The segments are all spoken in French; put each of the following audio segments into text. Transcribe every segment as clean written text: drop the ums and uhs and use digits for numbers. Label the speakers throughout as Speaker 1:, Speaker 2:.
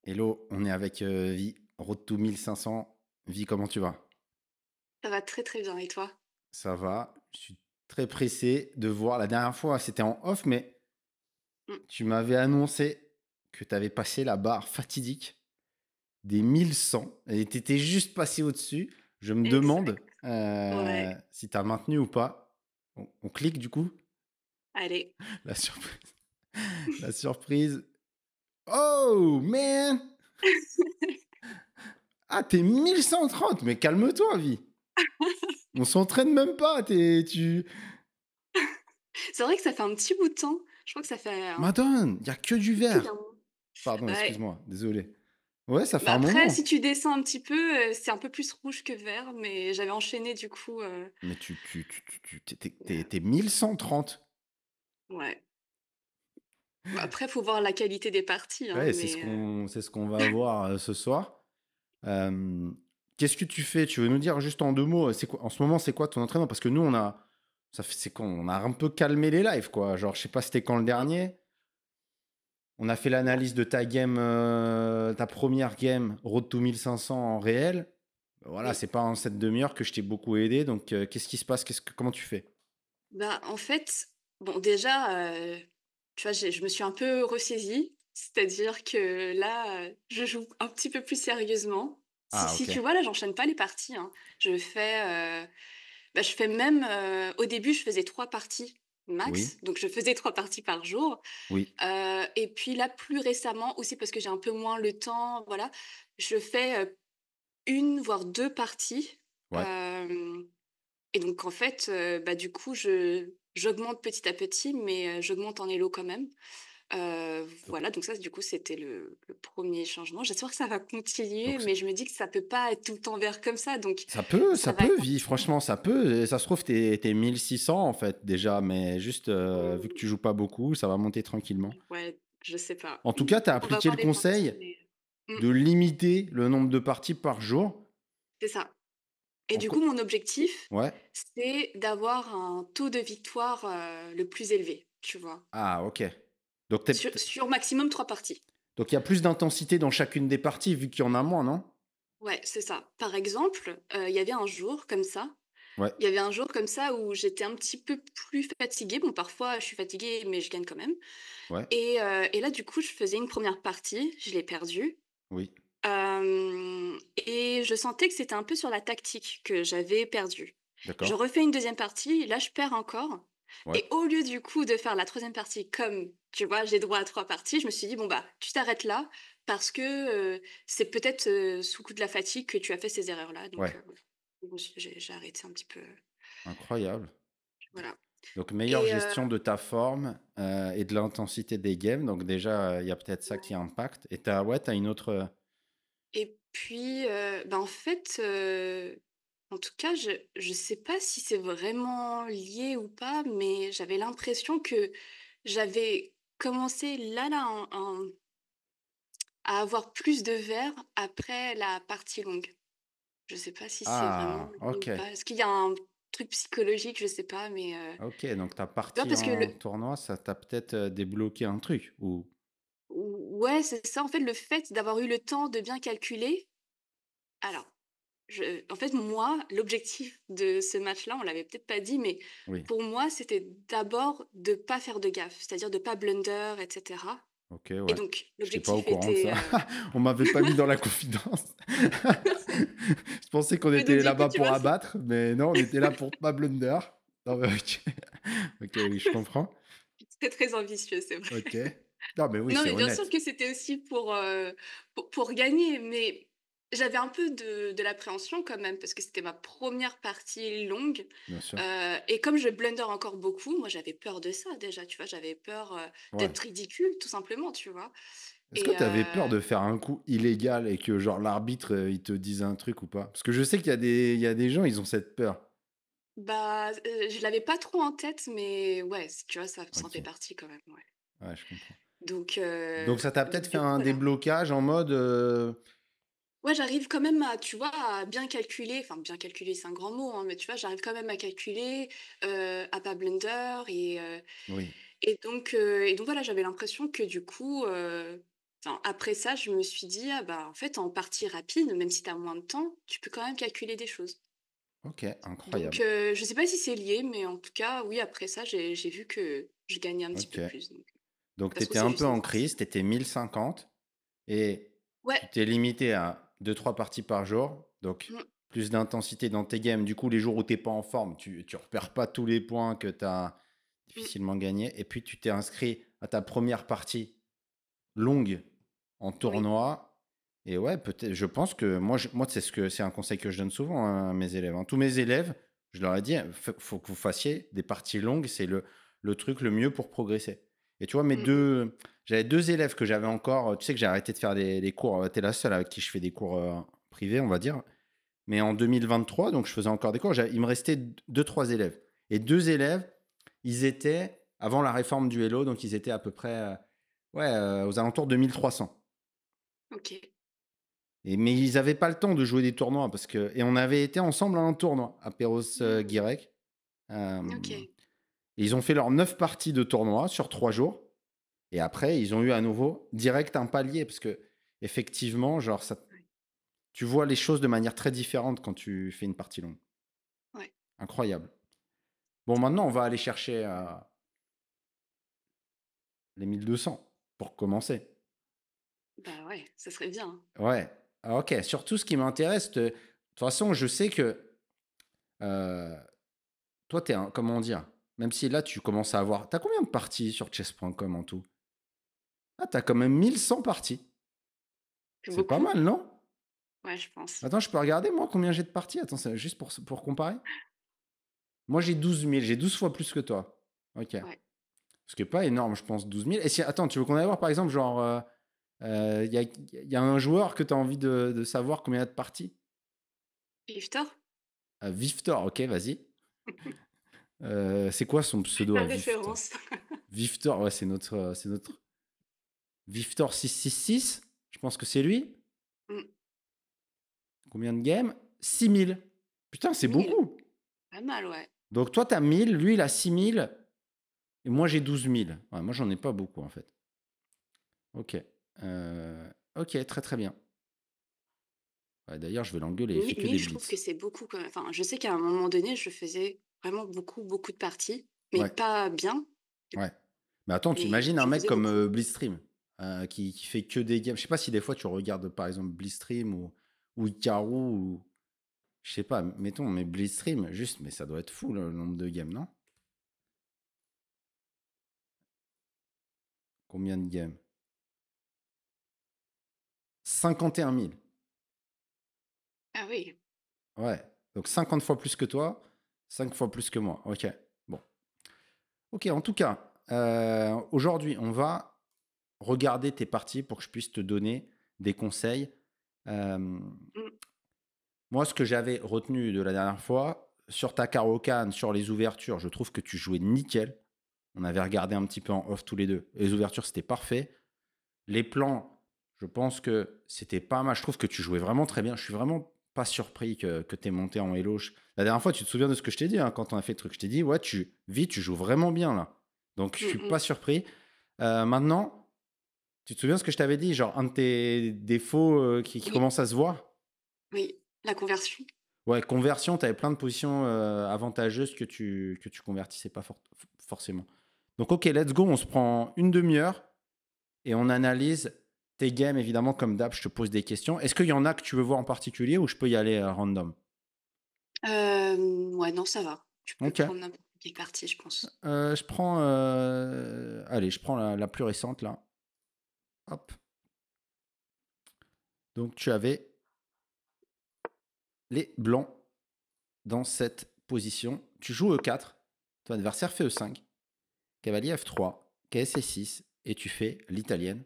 Speaker 1: Hello, on est avec Vi, Road to 1500. Vi, comment tu vas?
Speaker 2: Ça va très, très bien et toi?
Speaker 1: Ça va, je suis très pressé de voir. La dernière fois, c'était en off, mais
Speaker 2: Mmh.
Speaker 1: tu m'avais annoncé que tu avais passé la barre fatidique des 1100 et tu étais juste passé au-dessus. Je me demande
Speaker 2: Exact. Ouais,
Speaker 1: si tu as maintenu ou pas. On clique du coup.
Speaker 2: allez.
Speaker 1: La surprise. La surprise. Oh, man! Ah, t'es 1130, mais calme-toi, Vi. On s'entraîne même pas. Tu.
Speaker 2: C'est vrai que ça fait un petit bout de temps. Je crois que ça fait
Speaker 1: Madone, il y a que du
Speaker 2: plus d'un
Speaker 1: vert.
Speaker 2: mois.
Speaker 1: Pardon,
Speaker 2: Ouais.
Speaker 1: excuse-moi, désolé. Ouais, ça fait
Speaker 2: Bah,
Speaker 1: un
Speaker 2: après, si
Speaker 1: moment.
Speaker 2: tu descends un petit peu, c'est un peu plus rouge que vert, mais j'avais enchaîné du coup,
Speaker 1: Mais tu
Speaker 2: heu,
Speaker 1: t'es 1130.
Speaker 2: ouais. Bah, après, faut voir la qualité des parties, hein,
Speaker 1: Ouais,
Speaker 2: mais
Speaker 1: c'est ce qu'on va voir ce soir. Euh, Qu'est-ce que tu fais? Tu veux nous dire juste en deux mots, c'est quoi, en ce moment, c'est quoi ton entraînement? Parce que nous, c'est quand on a un peu calmé les lives, quoi. Genre, je sais pas, c'était quand le
Speaker 2: mmh,
Speaker 1: dernier? On a fait
Speaker 2: bah,
Speaker 1: l'analyse de ta game, ta première game, Road to 1500 en réel. Voilà,
Speaker 2: mmh.
Speaker 1: c'est pas en cette demi-heure que je t'ai beaucoup aidé. Donc, qu'est-ce qui se passe? Comment tu fais?
Speaker 2: Bah, en fait, bon déjà, tu vois, je me suis un peu ressaisie. C'est-à-dire que là, je joue un petit peu plus sérieusement. Si
Speaker 1: Ah,
Speaker 2: si
Speaker 1: ok.
Speaker 2: tu vois, là, j'enchaîne pas les parties, hein. Je fais même, au début, je faisais 3 parties
Speaker 1: Oui,
Speaker 2: max, donc je faisais 3 parties par jour,
Speaker 1: oui,
Speaker 2: et puis là, plus récemment, aussi parce que j'ai un peu moins le temps, voilà, je fais, 1 voire 2 parties,
Speaker 1: ouais.
Speaker 2: hem et donc en fait, bah, du coup, je j'augmente petit à petit, mais j'augmente en élo quand même.
Speaker 1: Donc,
Speaker 2: Voilà, donc ça, du coup, c'était le 1er changement. J'espère que ça va continuer,
Speaker 1: donc
Speaker 2: mais je me dis que ça peut pas être tout le temps vert comme ça,
Speaker 1: ça
Speaker 2: ça va
Speaker 1: peut, vie,
Speaker 2: continuer.
Speaker 1: franchement, ça peut. Et ça se trouve, t'es 1600 en fait, déjà, mais juste, vu que
Speaker 2: Mmh,
Speaker 1: tu joues pas beaucoup, ça va monter tranquillement.
Speaker 2: ouais, je sais pas.
Speaker 1: En tout cas, tu as
Speaker 2: On va
Speaker 1: appliqué
Speaker 2: voir
Speaker 1: le
Speaker 2: les parties,
Speaker 1: conseil
Speaker 2: mais
Speaker 1: de limiter le nombre de parties par jour.
Speaker 2: c'est ça. Et
Speaker 1: En
Speaker 2: du coup,
Speaker 1: co-
Speaker 2: mon objectif,
Speaker 1: ouais.
Speaker 2: c'est d'avoir un taux de victoire, le plus élevé, tu vois?
Speaker 1: Ah, ok. Donc,
Speaker 2: Sur maximum 3 parties.
Speaker 1: donc, il y a plus d'intensité dans chacune des parties, vu qu'il y en a moins, non?
Speaker 2: Ouais, c'est ça. Par exemple, il y avait un jour comme ça
Speaker 1: Ouais,
Speaker 2: il y avait un jour comme ça où j'étais un petit peu plus fatiguée. Bon, parfois, je suis fatiguée, mais je gagne quand même.
Speaker 1: ouais,
Speaker 2: Et là, du coup, je faisais une première partie, je l'ai perdue,
Speaker 1: oui.
Speaker 2: et je sentais que c'était un peu sur la tactique que j'avais perdu. Je
Speaker 1: D'accord.
Speaker 2: refais une deuxième partie, là, je perds encore,
Speaker 1: Ouais.
Speaker 2: et au lieu, du coup, de faire la troisième partie comme, tu vois, j'ai droit à 3 parties, je me suis dit: «Bon, bah, tu t'arrêtes là parce que, c'est peut-être, sous coup de la fatigue que tu as fait ces erreurs-là», donc
Speaker 1: Ouais.
Speaker 2: voilà. Bon, j'ai arrêté un petit peu,
Speaker 1: Incroyable.
Speaker 2: voilà.
Speaker 1: Donc, meilleure
Speaker 2: Et
Speaker 1: gestion de ta forme et de l'intensité des games. Donc, déjà, il y a peut-être ça qui
Speaker 2: ouais,
Speaker 1: impacte. Et t'as une autre.
Speaker 2: et puis, bah, en fait, en tout cas, je sais pas si c'est vraiment lié ou pas, mais j'avais l'impression que j'avais commencé à avoir plus de verre après la partie longue. Je sais pas si c'est vraiment
Speaker 1: Ah,
Speaker 2: lié ou
Speaker 1: ok.
Speaker 2: pas. Est-ce qu'il y a un truc psychologique? Je sais pas, mais,
Speaker 1: Ok, donc ta
Speaker 2: tu vois?
Speaker 1: partie
Speaker 2: Parce que
Speaker 1: en tournoi, ça t'a peut-être débloqué un truc. Ou.
Speaker 2: ouais, c'est ça, en fait, le fait d'avoir eu le temps de bien calculer. Alors, en fait, moi, l'objectif de ce match-là, on l'avait peut-être pas dit, mais
Speaker 1: Oui.
Speaker 2: pour moi, c'était d'abord de pas faire de gaffe, c'est-à-dire de pas blunder, et cetera.
Speaker 1: Ok,
Speaker 2: Et
Speaker 1: ouais.
Speaker 2: donc
Speaker 1: J'étais pas au
Speaker 2: l'objectif
Speaker 1: courant de
Speaker 2: était,
Speaker 1: ça. On m'avait pas mis dans la confidence. Je pensais qu'on
Speaker 2: mais donc
Speaker 1: était
Speaker 2: du coup,
Speaker 1: là-bas
Speaker 2: tu
Speaker 1: pour
Speaker 2: vois,
Speaker 1: abattre, mais non, on était là pour pas blunder. Non, mais ok. Ok, oui, je comprends.
Speaker 2: c'est très, très ambitieux, c'est vrai.
Speaker 1: Ok. Non, mais oui,
Speaker 2: Non,
Speaker 1: c'est
Speaker 2: mais bien sûr
Speaker 1: honnête.
Speaker 2: que c'était aussi pour gagner, mais j'avais un peu de l'appréhension quand même parce que c'était ma première partie longue,
Speaker 1: Bien sûr.
Speaker 2: et comme je blunder encore beaucoup, moi, j'avais peur de ça déjà, tu vois? J'avais peur,
Speaker 1: Ouais.
Speaker 2: d'être ridicule tout simplement, tu vois?
Speaker 1: Est-ce que
Speaker 2: Et
Speaker 1: tu avais peur de faire un coup illégal et que, genre, l'arbitre, il te dise un truc ou pas? Parce que je sais il y a des gens, ils ont cette peur.
Speaker 2: bah, je l'avais pas trop en tête, mais ouais, tu vois, ça en fait
Speaker 1: Ok.
Speaker 2: partie quand même, ouais.
Speaker 1: Ouais, je comprends.
Speaker 2: Donc
Speaker 1: Donc, ça t'a peut-être
Speaker 2: donc
Speaker 1: fait
Speaker 2: du coup,
Speaker 1: un
Speaker 2: voilà.
Speaker 1: déblocage en mode.
Speaker 2: Ouais, j'arrive quand même à, tu vois, à bien calculer, enfin bien calculer, c'est un grand mot, hein, mais tu vois, j'arrive quand même à calculer, à pas blunder,
Speaker 1: Oui.
Speaker 2: et donc voilà, j'avais l'impression que du coup, enfin, après ça, je me suis dit: «Ah bah, en fait, en partie rapide, même si tu as moins de temps, tu peux quand même calculer des choses».
Speaker 1: Ok,
Speaker 2: Donc
Speaker 1: incroyable.
Speaker 2: je sais pas si c'est lié, mais en tout cas, oui, après ça, j'ai vu que je gagnais un petit
Speaker 1: Ok.
Speaker 2: peu plus, donc
Speaker 1: Donc,
Speaker 2: ça
Speaker 1: tu
Speaker 2: se trouve,
Speaker 1: étais
Speaker 2: c'est
Speaker 1: un peu
Speaker 2: juste une
Speaker 1: en
Speaker 2: chance.
Speaker 1: crise, tu étais 1050 et
Speaker 2: Ouais,
Speaker 1: tu t'es limité à deux trois parties par jour. Donc,
Speaker 2: mmh,
Speaker 1: plus d'intensité dans tes games. Du coup, les jours où tu n'es pas en forme, tu ne repères pas tous les points que tu as
Speaker 2: mmh,
Speaker 1: difficilement gagnés. Et puis, tu t'es inscrit à ta première partie longue en
Speaker 2: oui,
Speaker 1: tournoi. Et ouais, peut-être, je pense que moi c'est un conseil que je donne souvent à mes élèves, hein. Tous mes élèves, je leur ai dit, faut que vous fassiez des parties longues, c'est le truc le mieux pour progresser. Et tu vois,
Speaker 2: mmh mh.
Speaker 1: j'avais deux élèves que j'avais encore, tu sais que j'ai arrêté de faire les cours, tu es la seule avec qui je fais des cours privés, on va dire. Mais en 2023, donc je faisais encore des cours, il me restait deux, trois élèves. Et deux élèves, ils étaient, avant la réforme du Hello, donc ils étaient à peu près ouais, aux alentours de 1300.
Speaker 2: OK.
Speaker 1: Mais ils n'avaient pas le temps de jouer des tournois et on avait été ensemble à un tournoi à Perros
Speaker 2: Mmh,
Speaker 1: Guirec. Euh,
Speaker 2: OK.
Speaker 1: et ils ont fait leurs 9 parties de tournoi sur 3 jours. Et après, ils ont eu à nouveau direct un palier parce que effectivement, genre ça,
Speaker 2: Ouais,
Speaker 1: tu vois les choses de manière très différente quand tu fais une partie longue.
Speaker 2: ouais.
Speaker 1: Incroyable. Bon, maintenant, on va aller chercher les 1200 pour commencer.
Speaker 2: Bah, ouais, ça serait bien, hein.
Speaker 1: Ouais. Ah, ok. Surtout, ce qui m'intéresse, de toute façon, je sais que euh, toi, t'es un, comment dire, même si là, tu commences à avoir. T'as combien de parties sur chess.com en tout? Ah, t'as quand même 1100 parties.
Speaker 2: C'est
Speaker 1: C'est pas
Speaker 2: beaucoup?
Speaker 1: mal, non?
Speaker 2: Ouais, je pense.
Speaker 1: Attends, je peux regarder, moi, combien j'ai de parties? Attends, c'est juste pour comparer. Moi, j'ai 12 000. J'ai 12 fois plus que toi. Ok.
Speaker 2: Ouais.
Speaker 1: Ce qui est pas énorme, je pense, 12 000. Et si, attends, tu veux qu'on aille voir, par exemple, genre, il y a un joueur que tu as envie de savoir combien il y a de parties?
Speaker 2: Victor?
Speaker 1: Vivtor, ok, vas-y. C'est quoi son pseudo
Speaker 2: La
Speaker 1: à Vivtor?
Speaker 2: référence.
Speaker 1: Vivtor, ouais, c'est notre Vivtor 666. Je pense que c'est lui.
Speaker 2: Mmh.
Speaker 1: Combien de games? 6 000. Putain, c'est
Speaker 2: 1000.
Speaker 1: beaucoup.
Speaker 2: Pas mal, ouais.
Speaker 1: Donc toi, tu as 1000, lui, il a 6 000, et moi, j'ai 12 000. Ouais, moi, j'en ai pas beaucoup, en fait. Ok. Ok, très très bien. Ouais, d'ailleurs, je vais l'engueuler, il fait que des
Speaker 2: 1000, je trouve que
Speaker 1: blitz.
Speaker 2: c'est beaucoup quand même. Enfin, je sais qu'à un moment donné, je faisais vraiment beaucoup, beaucoup de parties, mais
Speaker 1: Ouais,
Speaker 2: pas bien,
Speaker 1: ouais. Mais attends, tu
Speaker 2: mais
Speaker 1: imagines un
Speaker 2: j'en
Speaker 1: mec
Speaker 2: faisais
Speaker 1: comme
Speaker 2: beaucoup.
Speaker 1: Blitzstream, qui fait que des games. Je sais pas si des fois tu regardes par exemple Blitzstream ou Hikaru ou. Je sais pas, mettons, mais Blitzstream, juste, mais ça doit être fou le nombre de games, non? Combien de games? 51 000.
Speaker 2: Ah oui.
Speaker 1: Ouais. Donc 50 fois plus que toi, 5 fois plus que moi. Ok. Bon. Ok, en tout cas, aujourd'hui, on va regarder tes parties pour que je puisse te donner des conseils. Euh,
Speaker 2: Mmh.
Speaker 1: Moi, ce que j'avais retenu de la dernière fois, sur ta Caro-Kann, sur les ouvertures, je trouve que tu jouais nickel. On avait regardé un petit peu en off tous les deux. Les ouvertures, c'était parfait. Les plans, je pense que c'était pas mal. Je trouve que tu jouais vraiment très bien. Je suis vraiment pas surpris que tu aies monté en Elo. La dernière fois, tu te souviens de ce que je t'ai dit, hein, quand on a fait le truc. Je t'ai dit, ouais, tu joues vraiment bien là. Donc, je
Speaker 2: Mmh
Speaker 1: suis
Speaker 2: mh.
Speaker 1: pas surpris. Maintenant, tu te souviens de ce que je t'avais dit? Genre, un de tes défauts qui
Speaker 2: Oui,
Speaker 1: commence à se voir?
Speaker 2: oui, la conversion.
Speaker 1: Ouais, conversion, tu avais plein de positions avantageuses que tu convertissais pas forcément. Donc, ok, let's go. On se prend une demi-heure et on analyse tes games. Évidemment, comme d'hab, je te pose des questions. Est-ce qu'il y en a que tu veux voir en particulier ou je peux y aller random?
Speaker 2: Ouais, non, ça va. Tu peux
Speaker 1: Ok.
Speaker 2: prendre n'importe quelle partie, je pense.
Speaker 1: Je prends. Allez, je prends la plus récente là. Hop. Donc, tu avais les blancs dans cette position. Tu joues E4. Ton adversaire fait E5. Cavalier F3. KS C6. Et tu fais l'italienne.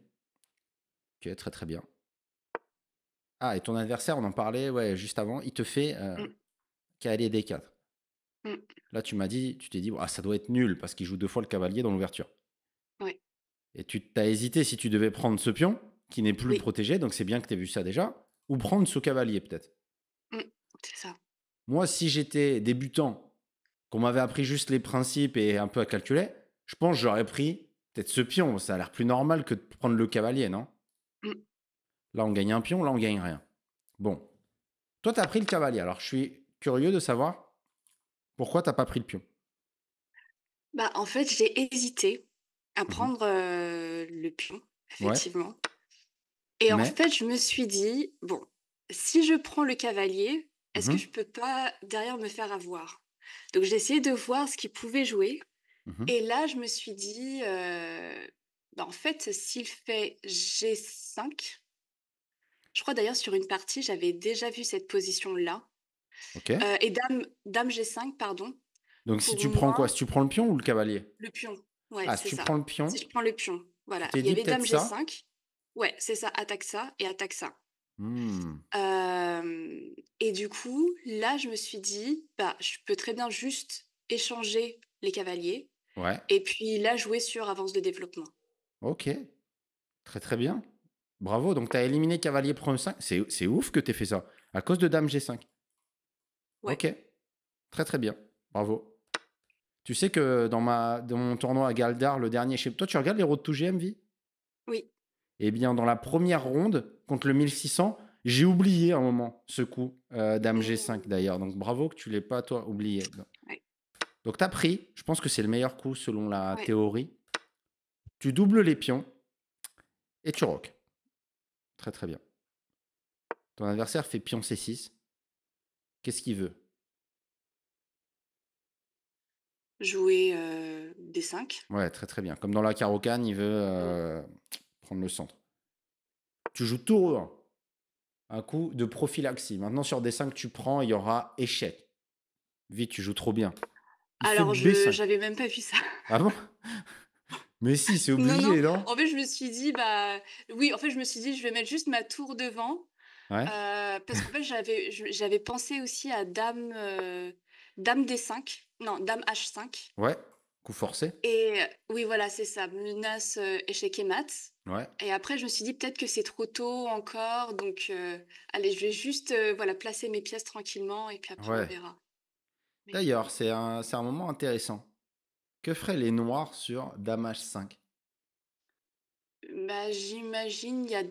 Speaker 1: Ok, très très bien. Ah, et ton adversaire, on en parlait ouais, juste avant, il te fait
Speaker 2: Mmh,
Speaker 1: cavalier D4.
Speaker 2: mmh,
Speaker 1: Là, tu t'es dit, ah, ça doit être nul parce qu'il joue deux fois le cavalier dans l'ouverture.
Speaker 2: ouais,
Speaker 1: Et tu t'as hésité si tu devais prendre ce pion, qui n'est plus
Speaker 2: oui,
Speaker 1: protégé, donc c'est bien que tu aies vu ça déjà, ou prendre ce cavalier peut-être.
Speaker 2: mmh, c'est ça.
Speaker 1: Moi, si j'étais débutant, qu'on m'avait appris juste les principes et un peu à calculer, je pense que j'aurais pris peut-être ce pion. Ça a l'air plus normal que de prendre le cavalier, non?
Speaker 2: Mmh.
Speaker 1: Là, on gagne un pion, là, on gagne rien. Bon, toi, tu as pris le cavalier. Alors, je suis curieux de savoir pourquoi tu pas pris le pion.
Speaker 2: Bah, en fait, j'ai hésité à
Speaker 1: Mmh.
Speaker 2: prendre, le pion,
Speaker 1: Ouais,
Speaker 2: effectivement. Et en
Speaker 1: mais
Speaker 2: fait, je me suis dit: «Bon, si je prends le cavalier, est-ce que
Speaker 1: mmh
Speaker 2: je peux pas derrière me faire avoir?» Donc j'ai essayé de voir ce qu'il pouvait jouer
Speaker 1: mh.
Speaker 2: et là, je me suis dit, bah, en fait, s'il fait G5, je crois d'ailleurs sur une partie, j'avais déjà vu cette position-là,
Speaker 1: OK.
Speaker 2: et dame G5, pardon.
Speaker 1: Donc si
Speaker 2: Pour
Speaker 1: tu prends quoi?
Speaker 2: moi,
Speaker 1: Si tu prends le pion ou le cavalier?
Speaker 2: le pion, ouais,
Speaker 1: Ah, si
Speaker 2: c'est
Speaker 1: tu
Speaker 2: ça.
Speaker 1: prends le
Speaker 2: Si
Speaker 1: pion,
Speaker 2: je prends le pion,
Speaker 1: tu
Speaker 2: voilà,
Speaker 1: t'es
Speaker 2: il y
Speaker 1: dit
Speaker 2: avait
Speaker 1: peut-être
Speaker 2: dame
Speaker 1: ça?
Speaker 2: G5, ouais, c'est ça, attaque ça et attaque ça.
Speaker 1: Mmh,
Speaker 2: Et du coup, là, je me suis dit: «Bah, je peux très bien juste échanger les cavaliers
Speaker 1: ouais,
Speaker 2: et puis là, jouer sur avance de développement».
Speaker 1: OK, très, très bien. Bravo, donc tu as éliminé cavalier prend e5. C'est ouf que tu aies fait ça, à cause de dame G5.
Speaker 2: Ouais,
Speaker 1: OK, très, très bien, bravo. Tu sais que dans mon tournoi à Galdar, le dernier chez toi, tu regardes les Road to GM,
Speaker 2: oui.
Speaker 1: eh bien, dans la première ronde, contre le 1600, j'ai oublié un moment ce coup, dame G5
Speaker 2: Mmh,
Speaker 1: d'ailleurs, donc bravo que tu l'aies pas toi oublié.
Speaker 2: ouais,
Speaker 1: Donc tu as pris, je pense que c'est le meilleur coup selon la
Speaker 2: ouais.
Speaker 1: théorie. Tu doubles les pions et tu roques. Très, très bien. Ton adversaire fait pion C6. Qu'est-ce qu'il veut?
Speaker 2: Jouer, D5.
Speaker 1: Ouais, très, très bien. Comme dans la carocane, il veut,
Speaker 2: Mmh.
Speaker 1: prendre le centre. Tu joues tour E1, un coup de prophylaxie. Maintenant sur D5, tu prends, il y aura échec. Vite, tu joues trop bien. Il fait
Speaker 2: Alors je
Speaker 1: B5.
Speaker 2: j'avais même pas vu ça.
Speaker 1: Ah bon? Mais si, c'est
Speaker 2: Non, non,
Speaker 1: obligé, non?
Speaker 2: en fait, je me suis dit, bah oui, en fait, je me suis dit: «Je vais mettre juste ma tour devant».
Speaker 1: Ouais,
Speaker 2: Parce qu'en fait, j'avais pensé aussi à dame D5, non, dame H5
Speaker 1: ouais, coup forcé.
Speaker 2: et oui, voilà, c'est ça, menace, échec et mat
Speaker 1: Ouais,
Speaker 2: et après je me suis dit: «Peut-être que c'est trop tôt encore donc allez, je vais juste, voilà, placer mes pièces tranquillement et puis après on
Speaker 1: ouais.
Speaker 2: verra». Mais
Speaker 1: D'ailleurs, c'est un moment intéressant. Que feraient les noirs sur dame H5?
Speaker 2: bah, j'imagine il y a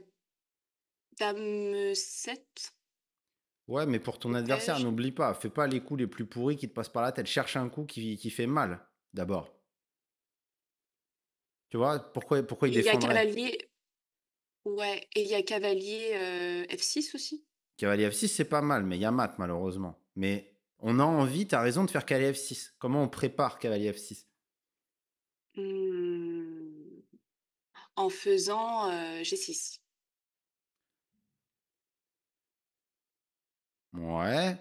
Speaker 2: dame 7
Speaker 1: Ouais, mais pour ton adversaire,
Speaker 2: piège
Speaker 1: n'oublie pas, fais pas les coups les plus pourris qui te passent par la tête. Cherche un coup qui fait mal, d'abord. Tu vois? Pourquoi il
Speaker 2: et il y a
Speaker 1: défendrait?
Speaker 2: cavalier, ouais, et il y a cavalier, F6 aussi?
Speaker 1: Cavalier F6, c'est pas mal, mais il y a mat, malheureusement. Mais on a envie, tu as raison, de faire cavalier F6. Comment on prépare cavalier F6?
Speaker 2: Mmh. En faisant, G6.
Speaker 1: Ouais.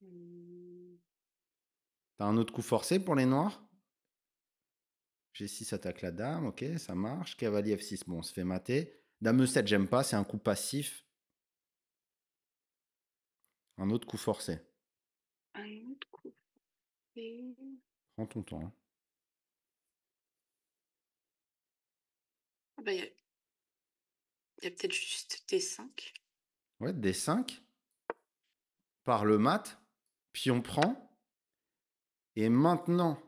Speaker 2: Mmh.
Speaker 1: T'as un autre coup forcé pour les noirs? G6 attaque la dame, OK, ça marche. Cavalier F6, bon, on se fait mater. Dame E7, j'aime pas, c'est un coup passif. Un autre coup forcé.
Speaker 2: Un autre coup fait,
Speaker 1: Prends ton temps, hein.
Speaker 2: ah bah, il y a peut-être juste D5.
Speaker 1: Ouais, D5, par le mat, puis on prend. Et maintenant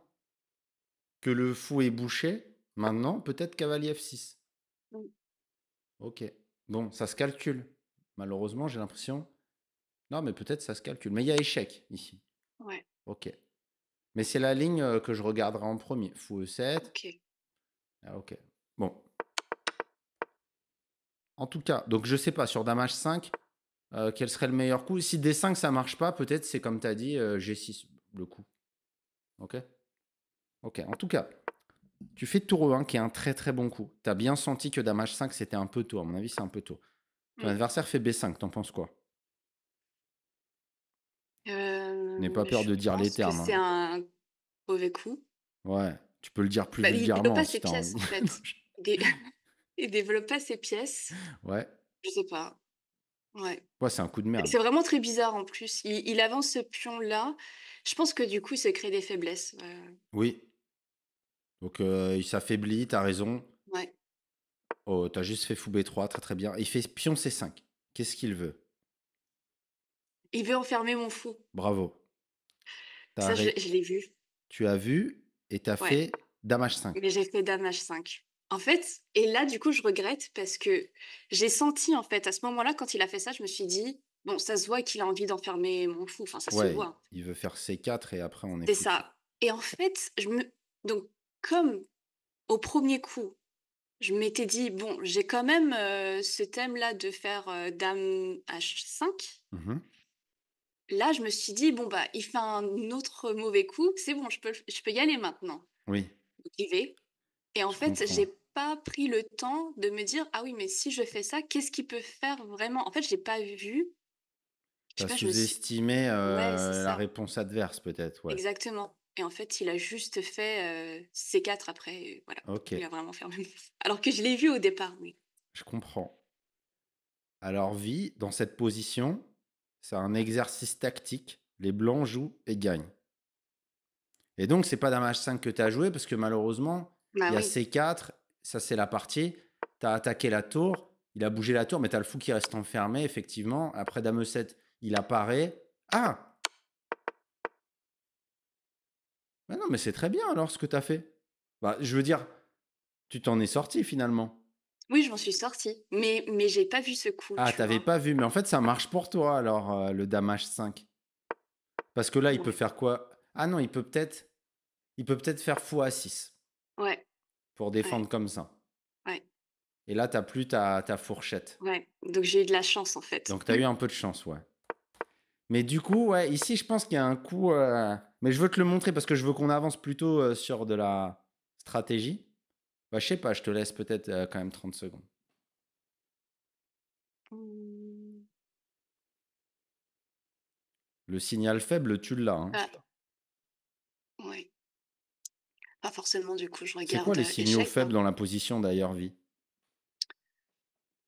Speaker 1: que le fou est bouché, maintenant, peut-être cavalier F6.
Speaker 2: Mmh.
Speaker 1: OK. Bon, ça se calcule. Malheureusement, j'ai l'impression. Non, mais peut-être ça se calcule. Mais il y a échec ici.
Speaker 2: Ouais,
Speaker 1: OK. Mais c'est la ligne que je regarderai en premier. Fou E7.
Speaker 2: OK.
Speaker 1: Ah, OK. Bon. En tout cas, donc je sais pas, sur Dame H5, quel serait le meilleur coup? Si D5 ça marche pas, peut-être c'est comme tu as dit, G6 le coup. OK? OK. En tout cas, tu fais tour E1 qui est un très, très bon coup. Tu as bien senti que Dame H5 c'était un peu tôt. À mon avis, c'est un peu tôt. Ton
Speaker 2: Mmh.
Speaker 1: adversaire fait B5, tu penses quoi? N'aie pas peur
Speaker 2: Je
Speaker 1: de dire les
Speaker 2: pense que
Speaker 1: termes,
Speaker 2: c'est
Speaker 1: hein.
Speaker 2: un mauvais coup.
Speaker 1: Ouais, tu peux le dire plus
Speaker 2: Bah, il développe
Speaker 1: vulgairement
Speaker 2: pas
Speaker 1: si
Speaker 2: ses
Speaker 1: tu as
Speaker 2: pièces,
Speaker 1: envie.
Speaker 2: en fait. Il dé il développe pas ses pièces.
Speaker 1: Ouais.
Speaker 2: Je sais pas. Ouais.
Speaker 1: Ouais, c'est un coup de merde.
Speaker 2: C'est vraiment très bizarre, en plus. Il avance ce pion-là. Je pense que, du coup, il se crée des faiblesses.
Speaker 1: Oui, donc il s'affaiblit, tu as raison.
Speaker 2: Ouais.
Speaker 1: Oh, tu as juste fait fou B3, très, très bien. Il fait pion C5. Qu'est-ce qu'il veut?
Speaker 2: Il veut enfermer mon fou.
Speaker 1: Bravo.
Speaker 2: Ça,
Speaker 1: Tu
Speaker 2: je l'ai vu.
Speaker 1: Tu as vu et tu as
Speaker 2: Ouais.
Speaker 1: fait dame H5.
Speaker 2: Mais j'ai fait dame H5. En fait et là, du coup, je regrette parce que j'ai senti, en fait, à ce moment-là, quand il a fait ça, je me suis dit: «Bon, ça se voit qu'il a envie d'enfermer mon fou», enfin, ça se
Speaker 1: Ouais,
Speaker 2: voit.
Speaker 1: il veut faire C4 et après on est
Speaker 2: C'est
Speaker 1: foutu.
Speaker 2: ça et en fait, je me donc comme au premier coup, je m'étais dit: «Bon, j'ai quand même, ce thème-là de faire, dame H5».
Speaker 1: Mmh.
Speaker 2: Là, je me suis dit: «Bon, bah, il fait un autre mauvais coup, c'est bon, je peux y aller maintenant».
Speaker 1: Oui,
Speaker 2: Donc j'y vais et en
Speaker 1: je
Speaker 2: fait,
Speaker 1: comprends.
Speaker 2: j'ai pas pris le temps de me dire: «Ah oui, mais si je fais ça, qu'est-ce qu'il peut faire vraiment?» En fait, j'ai pas vu, je
Speaker 1: Tu
Speaker 2: sais
Speaker 1: as
Speaker 2: pas, je me suis
Speaker 1: sous-estimé,
Speaker 2: ouais, c'est
Speaker 1: la
Speaker 2: ça,
Speaker 1: réponse adverse peut-être, ouais.
Speaker 2: exactement et en fait, il a juste fait, C4 après et voilà.
Speaker 1: OK,
Speaker 2: Il a vraiment fermé mon alors que je l'ai vu au départ, oui.
Speaker 1: je comprends. Alors vie, dans cette position, c'est un exercice tactique. Les blancs jouent et gagnent. Et donc c'est pas dame H5 que tu as joué parce que malheureusement, il
Speaker 2: Bah
Speaker 1: y a
Speaker 2: oui,
Speaker 1: C4, ça c'est la partie, tu as attaqué la tour, il a bougé la tour, mais tu as le fou qui reste enfermé effectivement. Après dame E7, il apparaît. Ah! Mais non, mais c'est très bien alors ce que tu as fait. Bah, je veux dire, tu t'en es sorti finalement.
Speaker 2: oui, je m'en suis sortie, mais j'ai pas vu ce coup,
Speaker 1: Ah,
Speaker 2: tu
Speaker 1: t'avais
Speaker 2: vois?
Speaker 1: pas vu, mais en fait ça marche pour toi alors, le dame H5. Parce que là, il peut
Speaker 2: Ouais,
Speaker 1: faire quoi? Ah non, il peut peut-être faire fou A6
Speaker 2: ouais,
Speaker 1: pour
Speaker 2: ouais,
Speaker 1: défendre comme ça.
Speaker 2: ouais,
Speaker 1: Et là, t'as plus ta fourchette.
Speaker 2: ouais, donc j'ai eu de la chance, en fait.
Speaker 1: Donc tu as eu un peu de chance, ouais. Mais du coup, ouais, ici, je pense qu'il y a un coup, mais je veux te le montrer parce que je veux qu'on avance plutôt, sur de la stratégie. Bah, je sais pas, je te laisse peut-être, quand même 30 secondes.
Speaker 2: Mmh,
Speaker 1: Le signal faible, tu l'as, hein.
Speaker 2: ah, ouais, pas forcément, du coup, je
Speaker 1: C'est quoi
Speaker 2: regarde,
Speaker 1: les signaux
Speaker 2: échec,
Speaker 1: faibles
Speaker 2: hein.
Speaker 1: dans la position d'ailleurs, vie?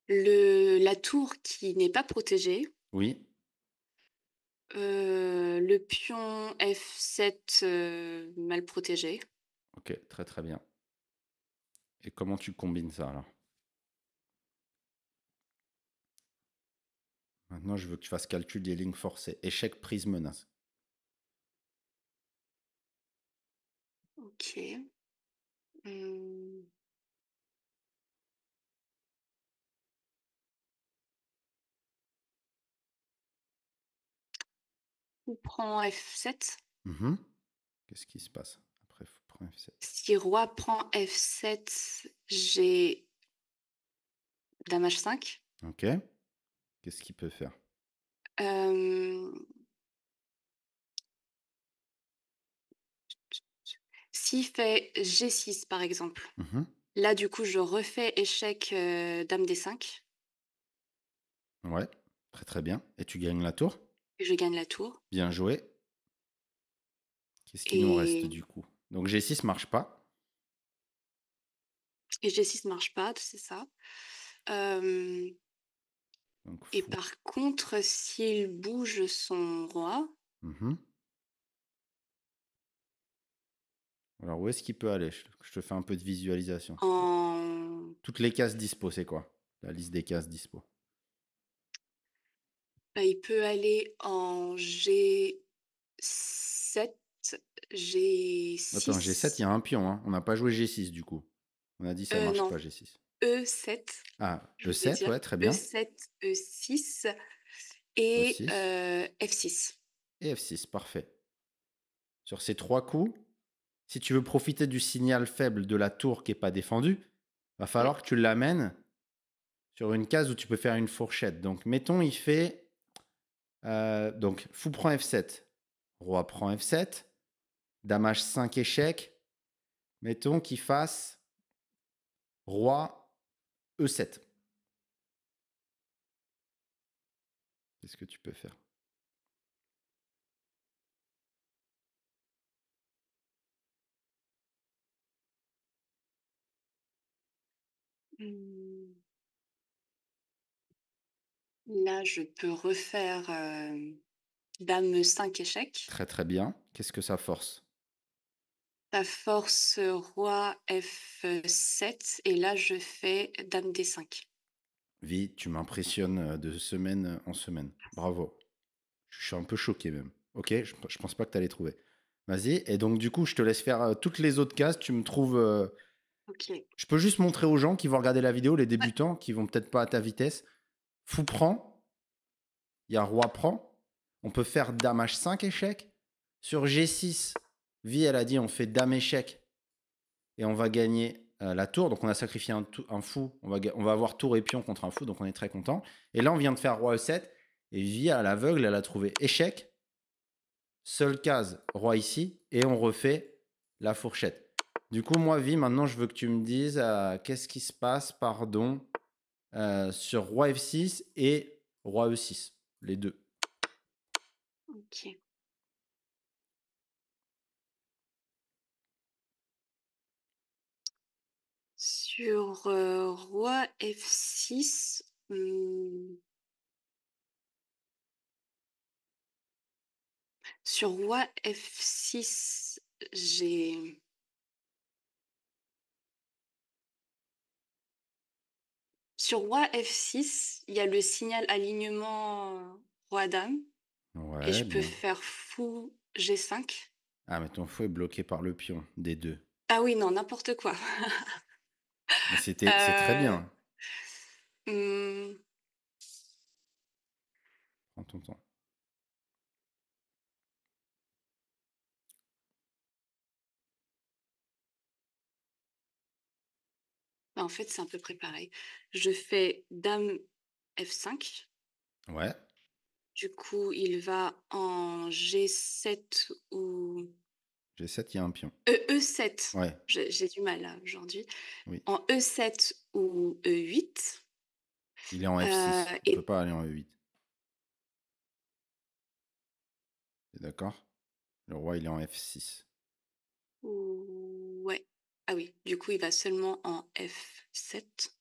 Speaker 2: La tour qui n'est pas protégée,
Speaker 1: Oui?
Speaker 2: le pion F7, mal protégé.
Speaker 1: OK, très, très bien. Et comment tu combines ça alors? Maintenant, je veux que tu fasses calcul des lignes forcées. Échec, prise, menace.
Speaker 2: OK. Mmh, Fou prend F7.
Speaker 1: Mmh. Qu'est-ce qui se passe? Après fou prend F7.
Speaker 2: Si roi prend F7, j'ai dame H5.
Speaker 1: OK. Qu'est-ce qu'il peut faire?
Speaker 2: Hem, S'il fait G6, par exemple,
Speaker 1: Mmh.
Speaker 2: là, du coup, je refais échec, dame D5
Speaker 1: Ouais, très, très bien. Et tu gagnes la tour?
Speaker 2: et je gagne la tour
Speaker 1: Bien joué. Qu'est-ce qui nous reste
Speaker 2: et
Speaker 1: du coup? Donc G6 marche pas.
Speaker 2: G6 marche pas, c'est ça. Hem
Speaker 1: Donc
Speaker 2: et
Speaker 1: fou.
Speaker 2: par contre, s'il bouge son roi
Speaker 1: Mmh. Alors où est-ce qu'il peut aller? Je te fais un peu de visualisation.
Speaker 2: en
Speaker 1: Toutes les cases dispo, c'est quoi? La liste des cases dispo.
Speaker 2: bah, il peut aller en G7,
Speaker 1: Attends, G7, il y
Speaker 2: G6,
Speaker 1: a un pion, hein. On n'a pas joué G6 du coup. On a dit ça marche
Speaker 2: non,
Speaker 1: pas G6.
Speaker 2: E7,
Speaker 1: Ah,
Speaker 2: je voulais
Speaker 1: E7,
Speaker 2: dire.
Speaker 1: ouais, très bien.
Speaker 2: E7, E6 et
Speaker 1: E6
Speaker 2: F6.
Speaker 1: et F6, parfait. Sur ces 3 coups, si tu veux profiter du signal faible de la tour qui est pas défendue, va
Speaker 2: Ouais,
Speaker 1: falloir que tu l'amènes sur une case où tu peux faire une fourchette. Donc mettons, il fait, donc fou prend F7, roi prend F7, dame H5 échec. Mettons qu'il fasse roi E7. Qu'est-ce que tu peux faire?
Speaker 2: mmh, là, je peux refaire, dame 5 échec.
Speaker 1: Très, très bien. Qu'est-ce que ça force?
Speaker 2: Ça force, roi F7 et là, je fais dame D5.
Speaker 1: Vie, tu m'impressionnes, de semaine en semaine. Bravo. Je suis un peu choqué même. OK, je pense pas que tu allais trouver. Vas-y et donc du coup, je te laisse faire, toutes les autres cases. Tu me trouves,
Speaker 2: OK.
Speaker 1: Je peux juste montrer aux gens qui vont regarder la vidéo, les
Speaker 2: Ouais,
Speaker 1: débutants, qui vont peut-être pas à ta vitesse. Fou prend, il y a roi prend. On peut faire dame H5 échec. Sur G6, vie, elle a dit on fait dame échec et on va gagner la tour. Donc on a sacrifié un fou. On va avoir tour et pion contre un fou, donc on est très content. Et là, on vient de faire roi E7. Et vie, à l'aveugle, elle a trouvé échec. Seule case, roi ici. Et on refait la fourchette. Du coup, moi, vie, maintenant, je veux que tu me dises qu'est-ce qui se passe, pardon, sur roi F6 et roi E6, les deux.
Speaker 2: OK. Sur, roi F6, sur roi F6, j'ai sur roi F6, il y a le signal alignement, roi dame et
Speaker 1: Ouais,
Speaker 2: je peux
Speaker 1: bien.
Speaker 2: faire fou G5.
Speaker 1: Ah, mais ton fou est bloqué par le pion des deux.
Speaker 2: Ah oui, non, n'importe quoi.
Speaker 1: Mais c'est très
Speaker 2: Heu,
Speaker 1: bien.
Speaker 2: mmh,
Speaker 1: Prends ton temps.
Speaker 2: Bah, en fait, c'est à peu près pareil. Je fais dame F5.
Speaker 1: Ouais,
Speaker 2: Du coup, il va en G7 ou
Speaker 1: G7, il y a un pion.
Speaker 2: E7.
Speaker 1: Ouais,
Speaker 2: J'ai du mal là aujourd'hui.
Speaker 1: oui.
Speaker 2: En E7 ou E8,
Speaker 1: Il est en F6. On peut
Speaker 2: et
Speaker 1: pas aller en E8. T'es d'accord? Le roi, il est en F6.
Speaker 2: ouais. Ah oui, du coup, il va seulement en F7,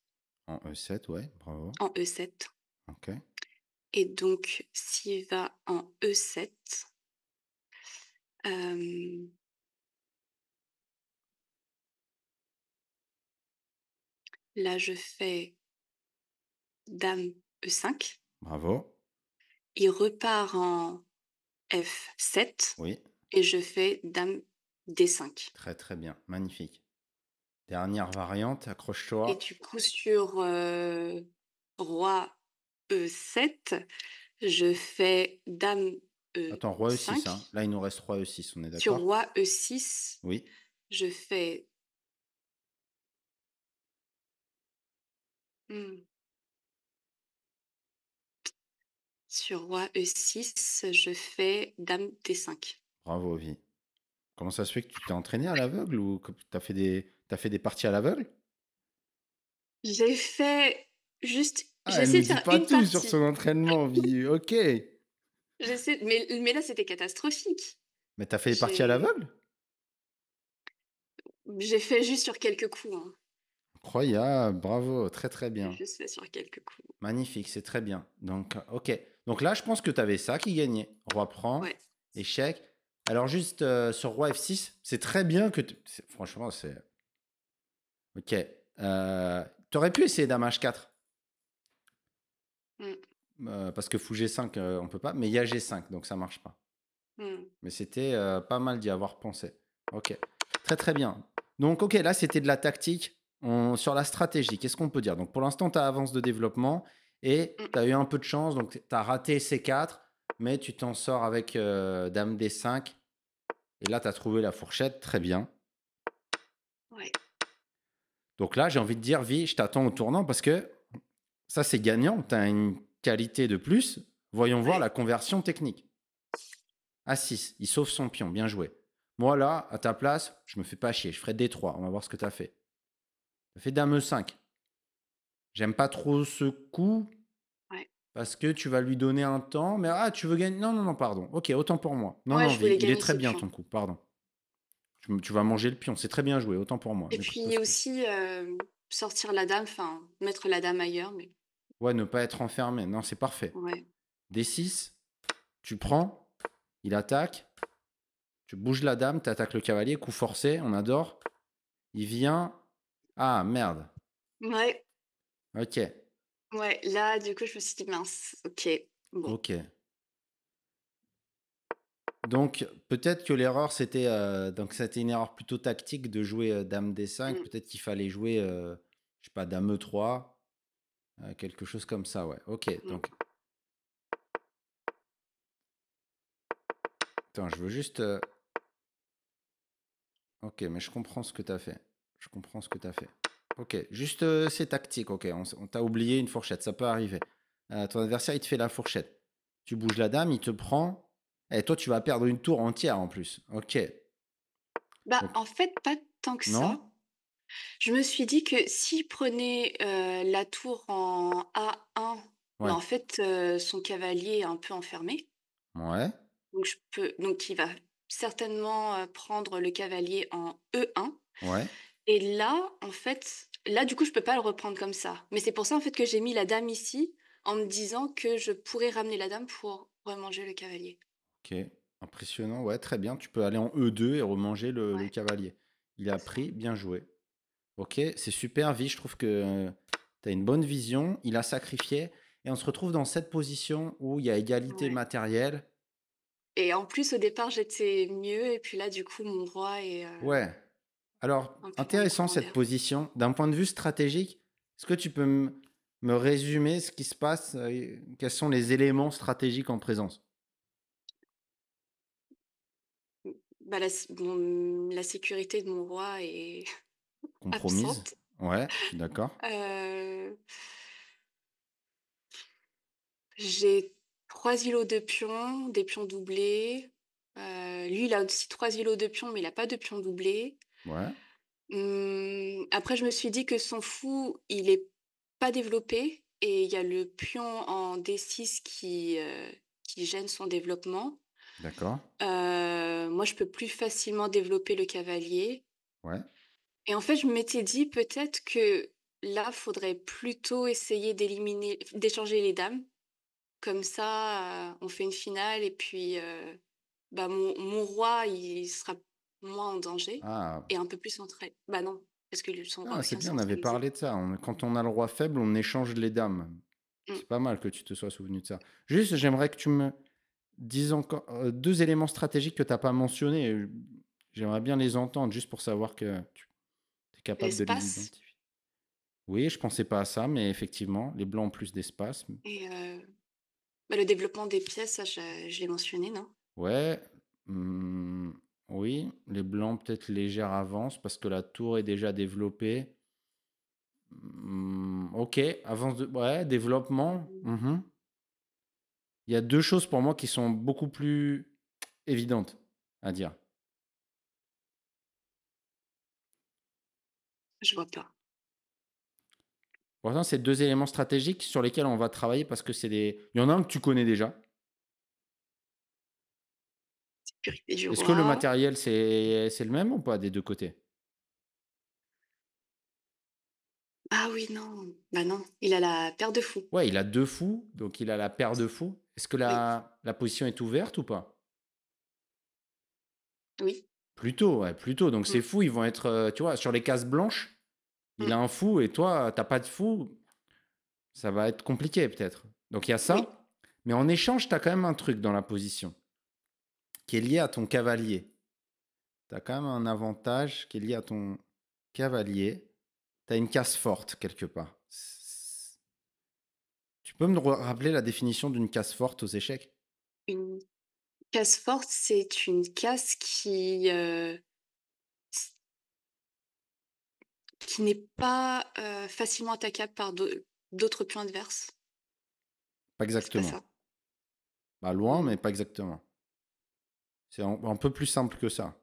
Speaker 1: En E7, ouais, bravo.
Speaker 2: en E7
Speaker 1: Ok.
Speaker 2: et donc s'il va en E7, hem, là, je fais dame E5.
Speaker 1: Bravo.
Speaker 2: Il repart en F7
Speaker 1: Oui,
Speaker 2: et je fais dame D5
Speaker 1: très très bien. Magnifique. Dernière variante,
Speaker 2: et
Speaker 1: accroche-toi.
Speaker 2: du coup sur, roi E7, je fais dame
Speaker 1: Attends, roi E6, hein.
Speaker 2: E5.
Speaker 1: Là, il nous reste roi E6, on est
Speaker 2: Sur
Speaker 1: d'accord?
Speaker 2: roi E6,
Speaker 1: Oui.
Speaker 2: je fais, mmh, sur roi E6, je fais dame D5.
Speaker 1: Bravo, vie. Comment ça se fait que tu t'es entraîné à l'aveugle ou que t'as fait des parties à l'aveugle?
Speaker 2: J'ai fait juste
Speaker 1: Ah,
Speaker 2: j'ai
Speaker 1: elle
Speaker 2: essayé
Speaker 1: nous
Speaker 2: de
Speaker 1: dit
Speaker 2: faire
Speaker 1: pas
Speaker 2: une
Speaker 1: tout sur son
Speaker 2: partie.
Speaker 1: entraînement, vie. Ok.
Speaker 2: J'essaie mais là, c'était catastrophique.
Speaker 1: Mais t'as fait des parties à
Speaker 2: J'ai
Speaker 1: l'aveugle?
Speaker 2: j'ai fait juste sur quelques coups, hein.
Speaker 1: Incroyable, bravo, très très
Speaker 2: J'ai
Speaker 1: bien.
Speaker 2: juste fait sur quelques coups.
Speaker 1: Magnifique, c'est très bien. Donc, ok. Donc là, je pense que tu avais ça qui gagnait. Roi prend,
Speaker 2: Ouais.
Speaker 1: échec. Alors juste sur roi F6, c'est très bien que... Franchement, c'est... Ok. Tu aurais pu essayer dame H4.
Speaker 2: Mmh.
Speaker 1: Parce que fou G5, on peut pas. Mais il y a G5, donc ça marche pas.
Speaker 2: Mmh.
Speaker 1: Mais c'était pas mal d'y avoir pensé. Ok. Très très bien. Donc ok, là c'était de la tactique. Sur la stratégie, qu'est-ce qu'on peut dire? Donc pour l'instant, tu as avance de développement et
Speaker 2: Mmh.
Speaker 1: tu as eu un peu de chance. Donc tu as raté C4, mais tu t'en sors avec Dame D5. Et là, tu as trouvé la fourchette. Très bien.
Speaker 2: Ouais.
Speaker 1: Donc là, j'ai envie de dire, Vi, je t'attends au tournant parce que ça, c'est gagnant. Tu as une qualité de plus. Voyons voir
Speaker 2: Ouais.
Speaker 1: la conversion technique. A6, il sauve son pion. Bien joué. Moi, là, à ta place, je me fais pas chier. Je ferai D3. On va voir ce que tu as fait. Tu as fait Dame E5. J'aime pas trop ce coup
Speaker 2: Ouais.
Speaker 1: parce que tu vas lui donner un temps. Mais ah, tu veux gagner. Non, non, non, pardon. Ok, autant pour moi. Non,
Speaker 2: Ouais,
Speaker 1: non,
Speaker 2: je
Speaker 1: Vi,
Speaker 2: voulais
Speaker 1: il est
Speaker 2: gagner
Speaker 1: très
Speaker 2: ce
Speaker 1: bien
Speaker 2: pion
Speaker 1: ton coup. Pardon. Tu vas manger le pion. C'est très bien joué. Autant pour moi.
Speaker 2: et
Speaker 1: Mais
Speaker 2: puis
Speaker 1: parce que...
Speaker 2: aussi, sortir la dame, enfin, mettre la dame ailleurs, mais
Speaker 1: Ouais, ne pas être enfermé. Non, c'est parfait.
Speaker 2: ouais.
Speaker 1: D6, tu prends. Il attaque. Tu bouges la dame. Tu attaques le cavalier. Coup forcé. On adore. Il vient. Ah, merde.
Speaker 2: Ouais,
Speaker 1: Ok.
Speaker 2: ouais, là, du coup, je me suis dit: «Mince, OK, bon».
Speaker 1: Ok. Donc, peut-être que l'erreur, c'était donc c'était une erreur plutôt tactique de jouer dame D5.
Speaker 2: Mmh,
Speaker 1: Peut-être qu'il fallait jouer, je sais pas, dame E3, quelque chose comme ça, ouais. Ok,
Speaker 2: mmh.
Speaker 1: donc, attends, je veux juste. Ok, mais je comprends ce que tu as fait. Je comprends ce que tu as fait. Ok, juste c'est tactique, ok. On t'a oublié une fourchette, ça peut arriver. Ton adversaire, il te fait la fourchette. Tu bouges la dame, il te prend. Et toi, tu vas perdre une tour entière en plus. Ok.
Speaker 2: Bah,
Speaker 1: Donc,
Speaker 2: en fait, pas tant que
Speaker 1: non?
Speaker 2: ça. Je me suis dit que s'il prenait, la tour en A1, bah,
Speaker 1: Ouais.
Speaker 2: en fait, son cavalier est un peu enfermé.
Speaker 1: Ouais.
Speaker 2: Donc il va certainement, prendre le cavalier en E1
Speaker 1: Ouais.
Speaker 2: et là, en fait, là, du coup, je peux pas le reprendre comme ça. Mais c'est pour ça, en fait, que j'ai mis la dame ici, en me disant que je pourrais ramener la dame pour remanger le cavalier.
Speaker 1: Ok. Impressionnant. Ouais, très bien. Tu peux aller en E2 et remanger le
Speaker 2: Ouais,
Speaker 1: cavalier. Il a
Speaker 2: c'est ça.
Speaker 1: pris, bien joué. Ok, c'est super, Vi. Je trouve que tu as une bonne vision. Il a sacrifié. Et on se retrouve dans cette position où il y a égalité
Speaker 2: Ouais
Speaker 1: matérielle.
Speaker 2: et en plus, au départ, j'étais mieux et puis là, du coup, mon roi est,
Speaker 1: Ouais. Alors,
Speaker 2: un peu dans les
Speaker 1: intéressant
Speaker 2: courants
Speaker 1: cette
Speaker 2: d'air.
Speaker 1: position. D'un point de vue stratégique, est-ce que tu peux me résumer ce qui se passe? Quels sont les éléments stratégiques en présence?
Speaker 2: Bah, la sécurité de mon roi est
Speaker 1: Compromise?
Speaker 2: absente.
Speaker 1: Ouais, je suis d'accord.
Speaker 2: Heu, j'ai 3 îlots de pions, des pions doublés. Lui, il a aussi 3 îlots de pions, mais il a pas de pions doublés.
Speaker 1: Ouais,
Speaker 2: Après, je me suis dit que son fou, il est pas développé et il y a le pion en D6 qui gêne son développement.
Speaker 1: d'accord.
Speaker 2: Moi, je peux plus facilement développer le cavalier
Speaker 1: Ouais.
Speaker 2: et en fait, je m'étais dit peut-être que là, faudrait plutôt essayer d'échanger les dames. Comme ça, on fait une finale et puis, bah, mon roi, il sera moins en danger
Speaker 1: Ah,
Speaker 2: et un peu plus centré. Bah, non, parce que son roi
Speaker 1: ah,
Speaker 2: aussi
Speaker 1: c'est
Speaker 2: est
Speaker 1: bien, on avait
Speaker 2: centralisé.
Speaker 1: parlé de ça. Quand on a le roi faible, on échange les dames.
Speaker 2: Mmh.
Speaker 1: C'est pas mal que tu te sois souvenu de ça. Juste, j'aimerais que tu me dises encore deux éléments stratégiques que tu n'as pas mentionnés. J'aimerais bien les entendre, juste pour savoir que tu es capable de les
Speaker 2: L'espace
Speaker 1: identifier. Oui, je pensais pas à ça, mais effectivement, les blancs ont plus d'espace.
Speaker 2: et bah, le développement des pièces, ça je l'ai mentionné, non?
Speaker 1: Ouais, oui, les blancs peut-être légère avance parce que la tour est déjà développée. Ok, avance de... Ouais, développement.
Speaker 2: Mmh.
Speaker 1: Mhm. Il y a deux choses pour moi qui sont beaucoup plus évidentes à dire.
Speaker 2: Je vois pas.
Speaker 1: Pourtant, c'est deux éléments stratégiques sur lesquels on va travailler parce que c'est des... Il y en a un que tu connais déjà.
Speaker 2: Sécurité du
Speaker 1: Est-ce que le
Speaker 2: roi.
Speaker 1: matériel, c'est le même ou pas des deux côtés?
Speaker 2: Ah oui, non. Bah, non, il a la paire de fous.
Speaker 1: Ouais, il a deux fous, donc il a la paire de fous. Est-ce que
Speaker 2: Oui,
Speaker 1: la position est ouverte ou pas?
Speaker 2: oui.
Speaker 1: Plutôt, ouais, plutôt. Donc ces
Speaker 2: Mmh,
Speaker 1: fous, ils vont être, tu vois, sur les cases blanches, il
Speaker 2: mmh.
Speaker 1: a un fou et toi, t'as pas de fou, ça va être compliqué peut-être. Donc il y a
Speaker 2: Oui,
Speaker 1: ça, mais en échange, tu as quand même un truc dans la position qui est lié à ton cavalier. Tu as quand même un avantage qui est lié à ton cavalier. Tu as une case forte quelque part. Tu peux me rappeler la définition d'une case forte aux échecs?
Speaker 2: une case forte, c'est une case qui n'est pas, facilement attaquable par d'autres pions adverses.
Speaker 1: Pas
Speaker 2: C'est pas
Speaker 1: exactement.
Speaker 2: ça?
Speaker 1: Bah, loin, mais
Speaker 2: Mmh.
Speaker 1: pas exactement. C'est un peu plus simple que ça.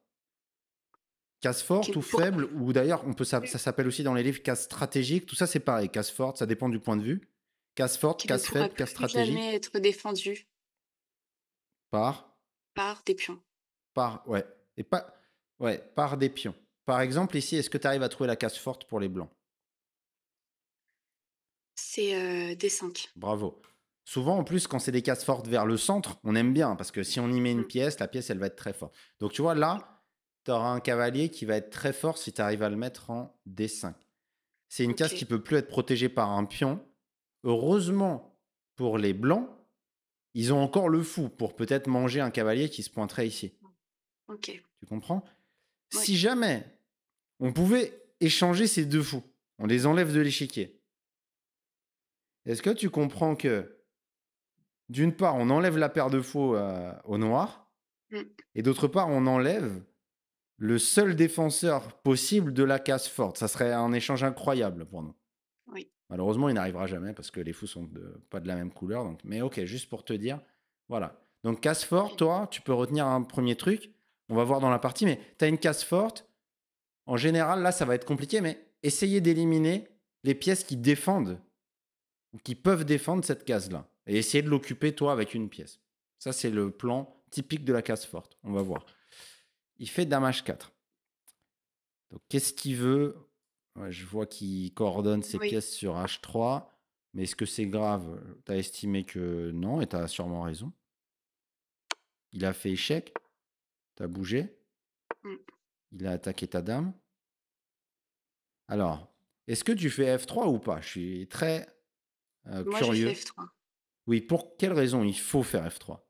Speaker 1: Case
Speaker 2: Qui
Speaker 1: forte ou
Speaker 2: pour
Speaker 1: faible, ou d'ailleurs, ça s'appelle aussi dans les livres case stratégique. Tout ça, c'est pareil. Case forte, ça dépend du point de vue. Case forte,
Speaker 2: qui ne
Speaker 1: case
Speaker 2: pourra
Speaker 1: faible, case
Speaker 2: plus
Speaker 1: stratégique.
Speaker 2: jamais être défendu
Speaker 1: Par,
Speaker 2: par des pions.
Speaker 1: ouais. Et pas, ouais, par des pions. Par exemple, ici, est-ce que tu arrives à trouver la case forte pour les blancs?
Speaker 2: C'est, D5.
Speaker 1: Bravo. Souvent, en plus, quand c'est des cases fortes vers le centre, on aime bien parce que si on y met une
Speaker 2: Mmh.
Speaker 1: pièce, la pièce, elle va être très forte. Donc, tu vois, là, tu auras un cavalier qui va être très fort si tu arrives à le mettre en D5. C'est une case qui
Speaker 2: OK.
Speaker 1: peut plus être protégée par un pion. Heureusement pour les blancs, ils ont encore le fou pour peut-être manger un cavalier qui se pointerait ici.
Speaker 2: OK.
Speaker 1: Tu comprends?
Speaker 2: Oui.
Speaker 1: Si jamais on pouvait échanger ces 2 fous, on les enlève de l'échiquier. Est-ce que tu comprends que, d'une part, on enlève la paire de faux, au noir
Speaker 2: Mmh.
Speaker 1: et d'autre part, on enlève le seul défenseur possible de la case forte? Ça serait un échange incroyable pour nous.
Speaker 2: Oui.
Speaker 1: Malheureusement, il n'arrivera jamais parce que les fous sont pas de la même couleur. Donc, mais ok, juste pour te dire, voilà. Donc, case forte,
Speaker 2: OK.
Speaker 1: toi, tu peux retenir un premier truc. On va voir dans la partie, mais tu as une case forte. En général, là, ça va être compliqué, mais essayez d'éliminer les pièces qui défendent ou qui peuvent défendre cette case-là. Et essayer de l'occuper, toi, avec une pièce. Ça, c'est le plan typique de la case forte. On va voir. Il fait dame H4. Donc, qu'est-ce qu'il veut? Ouais, je vois qu'il coordonne ses
Speaker 2: Oui.
Speaker 1: pièces sur H3. Mais est-ce que c'est grave? Tu as estimé que non, et tu as sûrement raison. Il a fait échec, tu as bougé,
Speaker 2: Mmh.
Speaker 1: il a attaqué ta dame. Alors, est-ce que tu fais F3 ou pas? Je suis très
Speaker 2: Moi, je fais
Speaker 1: curieux.
Speaker 2: F3
Speaker 1: Oui, pour quelle raison il faut faire F3?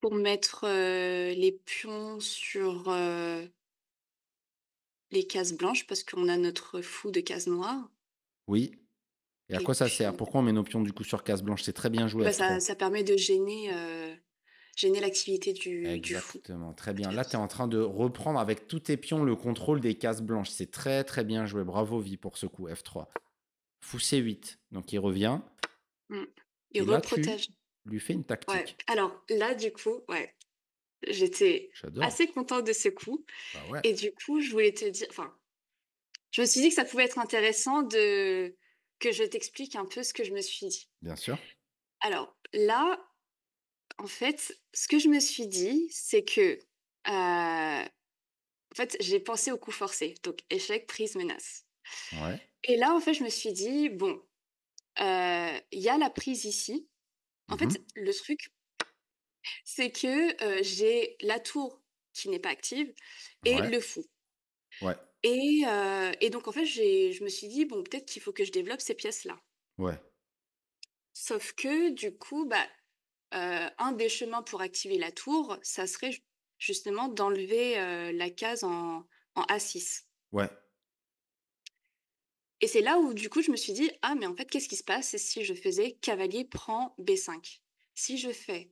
Speaker 2: pour mettre, les pions sur, les cases blanches parce qu'on a notre fou de case noire
Speaker 1: Oui. Et à
Speaker 2: et
Speaker 1: quoi ça sert?
Speaker 2: puis,
Speaker 1: Pourquoi on met nos pions du coup sur case blanche? C'est très bien joué
Speaker 2: bah, ça
Speaker 1: F3.
Speaker 2: ça permet de gêner, gêner l'activité du fou,
Speaker 1: Exactement, très bien. Là, tu es
Speaker 2: peut-être.
Speaker 1: en train de reprendre avec tous tes pions le contrôle des cases blanches. C'est très très bien joué. Bravo, vie, pour ce coup, F3. Fou C8. Donc il revient.
Speaker 2: Mmh. Il
Speaker 1: Et là, tu
Speaker 2: reprotège.
Speaker 1: lui fais une
Speaker 2: Ouais.
Speaker 1: tactique.
Speaker 2: Alors là, du coup, ouais, j'étais
Speaker 1: J'adore.
Speaker 2: assez contente de ce coup
Speaker 1: Bah ouais,
Speaker 2: et du coup, je voulais te dire enfin, je me suis dit que ça pouvait être intéressant de que je t'explique un peu ce que je me suis dit.
Speaker 1: bien sûr.
Speaker 2: Alors là, en fait, ce que je me suis dit, c'est que, en fait, j'ai pensé au coup forcé, donc échec, prise, menace
Speaker 1: Ouais.
Speaker 2: et là, en fait, je me suis dit: «Bon, il y a la prise ici». En
Speaker 1: Mhm.
Speaker 2: fait, le truc, c'est que, j'ai la tour qui n'est pas active et
Speaker 1: Ouais.
Speaker 2: le fou
Speaker 1: Ouais.
Speaker 2: et donc en fait, je me suis dit: «Bon, peut-être qu'il faut que je développe ces pièces-là».
Speaker 1: Ouais.
Speaker 2: Sauf que du coup, bah, un des chemins pour activer la tour, ça serait justement d'enlever, la case en A6
Speaker 1: Ouais.
Speaker 2: et c'est là où du coup je me suis dit: «Ah mais en fait qu'est-ce qui se passe si je faisais cavalier prend B5?» Si je fais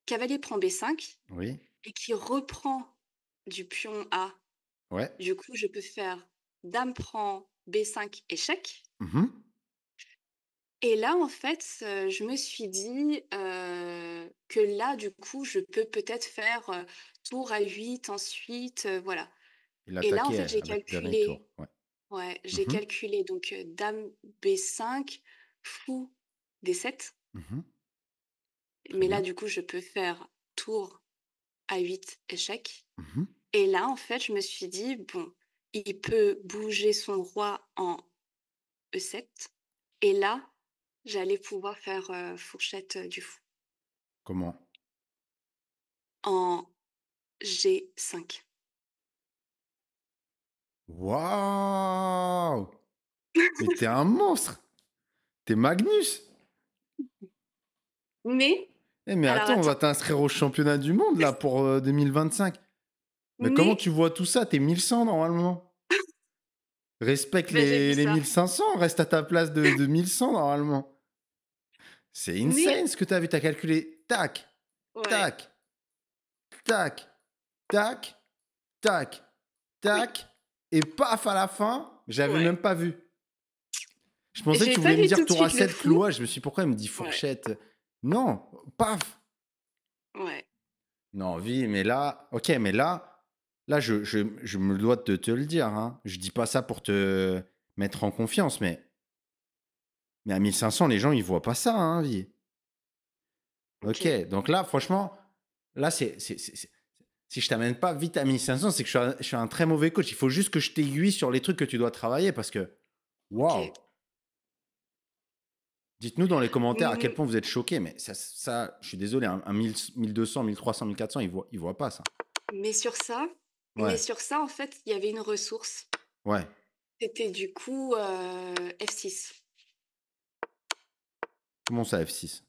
Speaker 2: cavalier prend B5
Speaker 1: Oui.
Speaker 2: et qui reprend du pion A,
Speaker 1: Ouais.
Speaker 2: du coup je peux faire dame prend B5 échec
Speaker 1: Mhm.
Speaker 2: et là en fait, je me suis dit, que là du coup je peux peut-être faire, tour A8 ensuite, voilà
Speaker 1: Il
Speaker 2: et là en
Speaker 1: attaquait
Speaker 2: fait j'ai
Speaker 1: avec le dernier tour.
Speaker 2: calculé
Speaker 1: Ouais.
Speaker 2: ouais, j'ai
Speaker 1: Mhm.
Speaker 2: calculé donc, dame B5, fou D7,
Speaker 1: Mhm. Très
Speaker 2: mais là
Speaker 1: bien.
Speaker 2: du coup je peux faire tour A8 échec
Speaker 1: Mhm.
Speaker 2: et là en fait je me suis dit: «Bon, il peut bouger son roi en E7» et là, j'allais pouvoir faire, fourchette, du fou
Speaker 1: Comment?
Speaker 2: en G5.
Speaker 1: Waouh! Mais t'es un monstre! T'es Magnus!
Speaker 2: Mais
Speaker 1: Mais
Speaker 2: alors
Speaker 1: attends, on va
Speaker 2: attends,
Speaker 1: t'inscrire au championnat du monde là pour 2025. Mais comment tu
Speaker 2: mais
Speaker 1: vois tout ça? T'es 1100 normalement. Respecte
Speaker 2: bah, j'ai vu
Speaker 1: les
Speaker 2: ça.
Speaker 1: 1500, reste à ta place de 1100 normalement. C'est insane
Speaker 2: Mais
Speaker 1: ce que tu as vu. Tu as calculé tac,
Speaker 2: ouais,
Speaker 1: tac, tac, tac, tac,
Speaker 2: oui,
Speaker 1: tac, et paf à la fin, j'avais
Speaker 2: ouais.
Speaker 1: même pas vu. Je pensais que
Speaker 2: J'ai
Speaker 1: tu
Speaker 2: pas
Speaker 1: voulais me
Speaker 2: vu tout
Speaker 1: dire
Speaker 2: de
Speaker 1: tour à
Speaker 2: suite le
Speaker 1: 7
Speaker 2: fou.
Speaker 1: clois. Je me suis dit, pourquoi il me dit
Speaker 2: Ouais,
Speaker 1: fourchette? Non, paf.
Speaker 2: ouais.
Speaker 1: Non, vie, mais là, ok, mais là, je me dois de te le dire. Hein. Je dis pas ça pour te mettre en confiance, mais à 1500, les gens, ils voient pas ça, hein, vie. Ok,
Speaker 2: OK.
Speaker 1: donc là, franchement, là, si je t'amène pas vite à 1500, c'est que je suis un très mauvais coach. Il faut juste que je t'aiguille sur les trucs que tu dois travailler parce que, waouh!
Speaker 2: OK.
Speaker 1: Dites-nous dans les commentaires à quel
Speaker 2: Mmh,
Speaker 1: point vous êtes choqués, mais ça je suis désolé, un 1000, 1200, 1300, 1400, ils voient pas ça.
Speaker 2: mais sur ça mais
Speaker 1: Ouais,
Speaker 2: sur ça, en fait, il y avait une ressource.
Speaker 1: ouais.
Speaker 2: C'était du coup, F6.
Speaker 1: Comment ça, F6?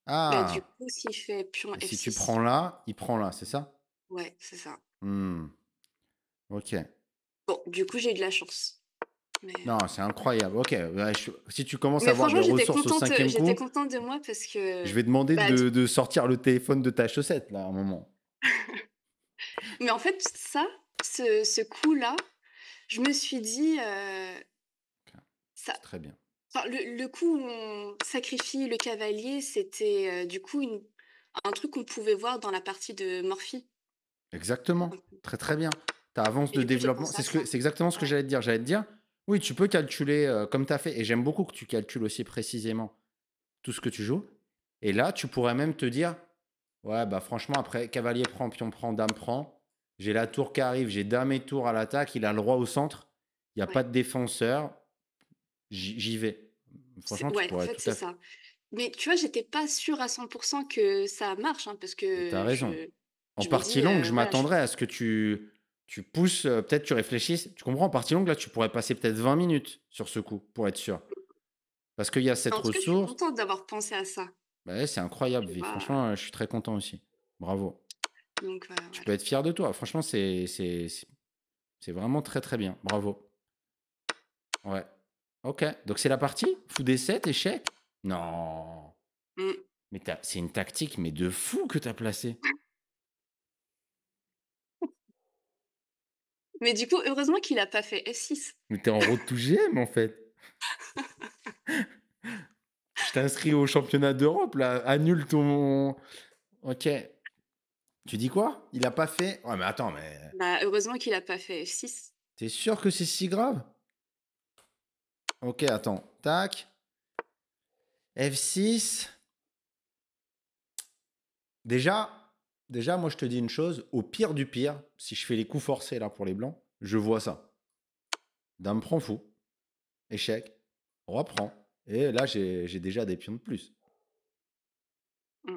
Speaker 2: Bah, du
Speaker 1: Ah!
Speaker 2: coup, s'il fait pion
Speaker 1: Et si tu
Speaker 2: F6,
Speaker 1: prends là, il prend là, c'est ça?
Speaker 2: ouais, c'est ça.
Speaker 1: Mmh. OK.
Speaker 2: Bon, du coup, j'ai eu de la chance, mais
Speaker 1: Non, c'est incroyable. OK, ouais, si tu commences à
Speaker 2: mais
Speaker 1: avoir des
Speaker 2: franchement,
Speaker 1: ressources au cinquième
Speaker 2: j'étais
Speaker 1: coup,
Speaker 2: contente de moi parce
Speaker 1: je
Speaker 2: que,
Speaker 1: vais demander
Speaker 2: bah, du
Speaker 1: de sortir le téléphone de ta chaussette, là, à un moment.
Speaker 2: mais en fait, ce coup-là, je me suis dit,
Speaker 1: OK,
Speaker 2: ça
Speaker 1: c'est très bien.
Speaker 2: enfin, le coup où on sacrifie le cavalier, c'était, du coup, un truc qu'on pouvait voir dans la partie de Morphy, un
Speaker 1: Exactement.
Speaker 2: peu,
Speaker 1: Très, très bien. Ta avance
Speaker 2: et
Speaker 1: de
Speaker 2: du coup, j'ai
Speaker 1: développement,
Speaker 2: pensé à ça.
Speaker 1: c'est exactement ce que
Speaker 2: Ouais.
Speaker 1: j'allais te dire. J'allais te dire, oui, tu peux calculer, comme tu as fait et j'aime beaucoup que tu calcules aussi précisément tout ce que tu joues et là, tu pourrais même te dire: «Ouais, bah, franchement, après cavalier prend, pion prend, dame prend, j'ai la tour qui arrive, j'ai dame et tour à l'attaque, il a le roi au centre, il y a pas
Speaker 2: Ouais.
Speaker 1: de défenseur, j'y vais». Franchement, tu
Speaker 2: Ouais, en
Speaker 1: pourrais
Speaker 2: fait,
Speaker 1: tout
Speaker 2: c'est
Speaker 1: à fait
Speaker 2: ça. Mais tu vois, j'étais pas sûre à 100 que ça marche, hein, parce
Speaker 1: et tu as
Speaker 2: que
Speaker 1: raison. En
Speaker 2: je me
Speaker 1: partie
Speaker 2: dis,
Speaker 1: longue, je
Speaker 2: voilà, je
Speaker 1: m'attendrais à ce que tu pousses, peut-être tu réfléchisses. Tu comprends? En partie longue, là, tu pourrais passer peut-être 20 minutes sur ce coup, pour être sûr. Parce qu'il y a cette
Speaker 2: en tout cas, je suis
Speaker 1: ressource.
Speaker 2: contente d'avoir pensé à ça,
Speaker 1: Bah, ouais, c'est incroyable,
Speaker 2: tu
Speaker 1: vie.
Speaker 2: vois?
Speaker 1: Franchement, je suis très content aussi. Bravo.
Speaker 2: Donc
Speaker 1: Tu
Speaker 2: voilà.
Speaker 1: peux être fier de toi. Franchement, c'est vraiment très, très bien. Bravo. Ouais. OK. Donc c'est la partie? Fou des 7, échec? Non.
Speaker 2: Mmh.
Speaker 1: Mais c'est une tactique, mais de fou que tu as placée.
Speaker 2: Mais du coup, heureusement qu'il a pas fait F6.
Speaker 1: Mais tu es en road to GM, en fait. Je t'inscris au championnat d'Europe, là. Annule ton. OK. Tu dis quoi? Il a pas fait? Ouais, mais attends, mais
Speaker 2: Bah, heureusement qu'il a pas fait F6.
Speaker 1: t'es sûr que c'est si grave? OK, attends. Tac. F6. Déjà, déjà, moi, je te dis une chose. Au pire du pire, si je fais les coups forcés là pour les blancs, je vois ça. Dame prend fou. Échec. Roi prend. Et là, j'ai déjà des pions de plus.
Speaker 2: Mmh.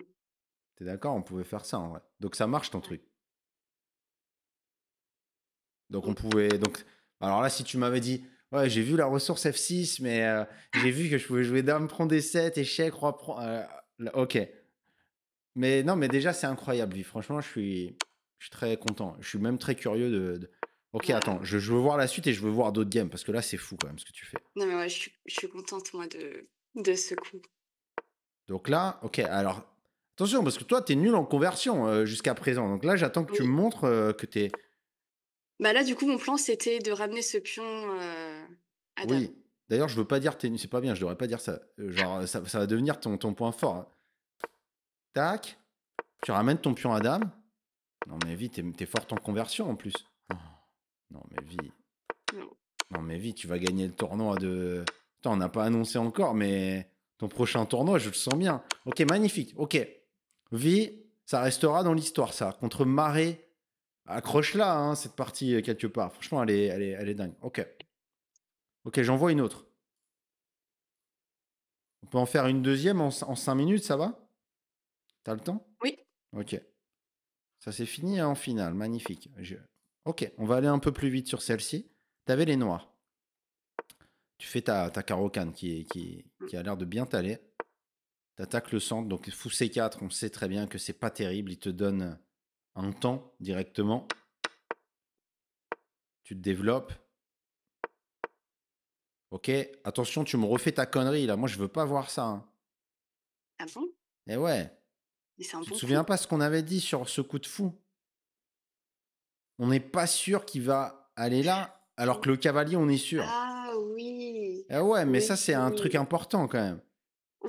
Speaker 1: T'es d'accord? On pouvait faire ça en vrai. Donc ça marche ton
Speaker 2: Ouais.
Speaker 1: truc. Donc on
Speaker 2: Mmh.
Speaker 1: pouvait. Donc, alors là, si tu m'avais dit, ouais, j'ai vu la ressource F6, mais j'ai vu que je pouvais jouer dame prend D7, échec, roi prend. Là, ok. Mais non, mais déjà, c'est incroyable, vie. Franchement, je suis très content. Je suis même très curieux Ok,
Speaker 2: Bah,
Speaker 1: attends, je veux voir la suite et je veux voir d'autres games parce que là, c'est fou quand même ce que tu fais.
Speaker 2: non, mais ouais, je suis contente, moi, de ce coup.
Speaker 1: Donc là, ok, alors attention parce que toi, t'es nul en conversion jusqu'à présent. Donc là, j'attends que tu me
Speaker 2: Oui.
Speaker 1: montres que t'es.
Speaker 2: Bah, là, du coup, mon plan, c'était de ramener ce pion, à dame.
Speaker 1: Oui. D'ailleurs, je veux pas dire t'es nul. C'est pas bien, je devrais pas dire ça. Genre, ça va devenir ton point fort, hein. Tac, tu ramènes ton pion à dame. Non, mais vie, t'es forte en conversion en plus. Oh, non, mais vie.
Speaker 2: Non.
Speaker 1: Non, mais vie, tu vas gagner le tournoi de. Attends, on n'a pas annoncé encore, mais ton prochain tournoi, je le sens bien. Ok, magnifique. Ok. Vie, ça restera dans l'histoire, ça. Contre Marais. Accroche-la, hein, cette partie, quelque part. Franchement, elle est dingue. Ok. Ok, j'envoie une autre. On peut en faire une deuxième en 5 minutes, ça va? T'as le temps?
Speaker 2: Oui.
Speaker 1: Ok. Ça c'est fini en finale. Magnifique. Ok, on va aller un peu plus vite sur celle-ci. T'avais les noirs. Tu fais ta carocane
Speaker 2: Mmh.
Speaker 1: qui a l'air de bien t'aller. T'attaques le centre, donc fou C4, on sait très bien que c'est pas terrible, il te donne un temps directement. Tu te développes. Ok, attention, tu me refais ta connerie là, moi je veux pas voir ça, hein.
Speaker 2: Ah bon?
Speaker 1: Eh ouais,
Speaker 2: Mais c'est un
Speaker 1: tu te
Speaker 2: bon
Speaker 1: souviens
Speaker 2: coup.
Speaker 1: pas ce qu'on avait dit sur ce coup de fou? On n'est pas sûr qu'il va aller là, alors que le cavalier, on est sûr.
Speaker 2: Ah oui!
Speaker 1: Eh ouais, mais ça
Speaker 2: Oui,
Speaker 1: c'est un truc
Speaker 2: oui.
Speaker 1: important quand même.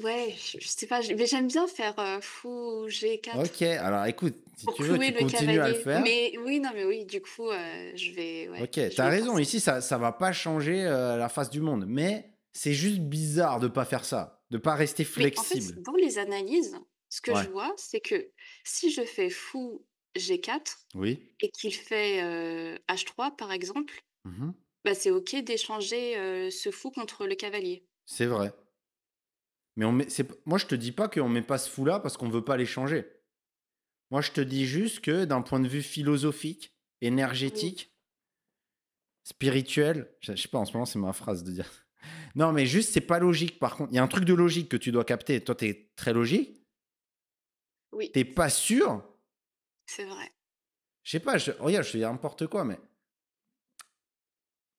Speaker 2: Ouais, je sais pas, mais j'aime bien faire, fou
Speaker 1: Ok,
Speaker 2: G4
Speaker 1: alors écoute, si
Speaker 2: pour
Speaker 1: tu veux,
Speaker 2: clouer
Speaker 1: tu
Speaker 2: le
Speaker 1: continues à le
Speaker 2: cavalier.
Speaker 1: faire.
Speaker 2: Mais oui, non, mais oui, du coup, ouais,
Speaker 1: Ok,
Speaker 2: je
Speaker 1: t'as
Speaker 2: vais faire
Speaker 1: raison.
Speaker 2: ça.
Speaker 1: Ici, ça va pas changer la face du monde, mais c'est juste bizarre de pas faire ça, de pas rester
Speaker 2: Mais en fait,
Speaker 1: flexible.
Speaker 2: dans les analyses, ce que
Speaker 1: Ouais.
Speaker 2: je vois, c'est que si je fais fou G4
Speaker 1: Oui.
Speaker 2: et qu'il fait, H3 par exemple,
Speaker 1: Mhm.
Speaker 2: bah, c'est OK d'échanger, ce fou contre le cavalier.
Speaker 1: C'est vrai. Mais moi, je te dis pas qu'on met pas ce fou-là parce qu'on veut pas l'échanger. Moi, je te dis juste que d'un point de vue philosophique,
Speaker 2: Oui.
Speaker 1: énergétique, spirituel, je sais pas, en ce moment, c'est ma phrase de dire. Non, mais juste, c'est pas logique. Par contre, il y a un truc de logique que tu dois capter. Toi, tu es très logique.
Speaker 2: Oui,
Speaker 1: T'es pas sûr?
Speaker 2: c'est vrai.
Speaker 1: Je sais pas, regarde, je te dis n'importe quoi, mais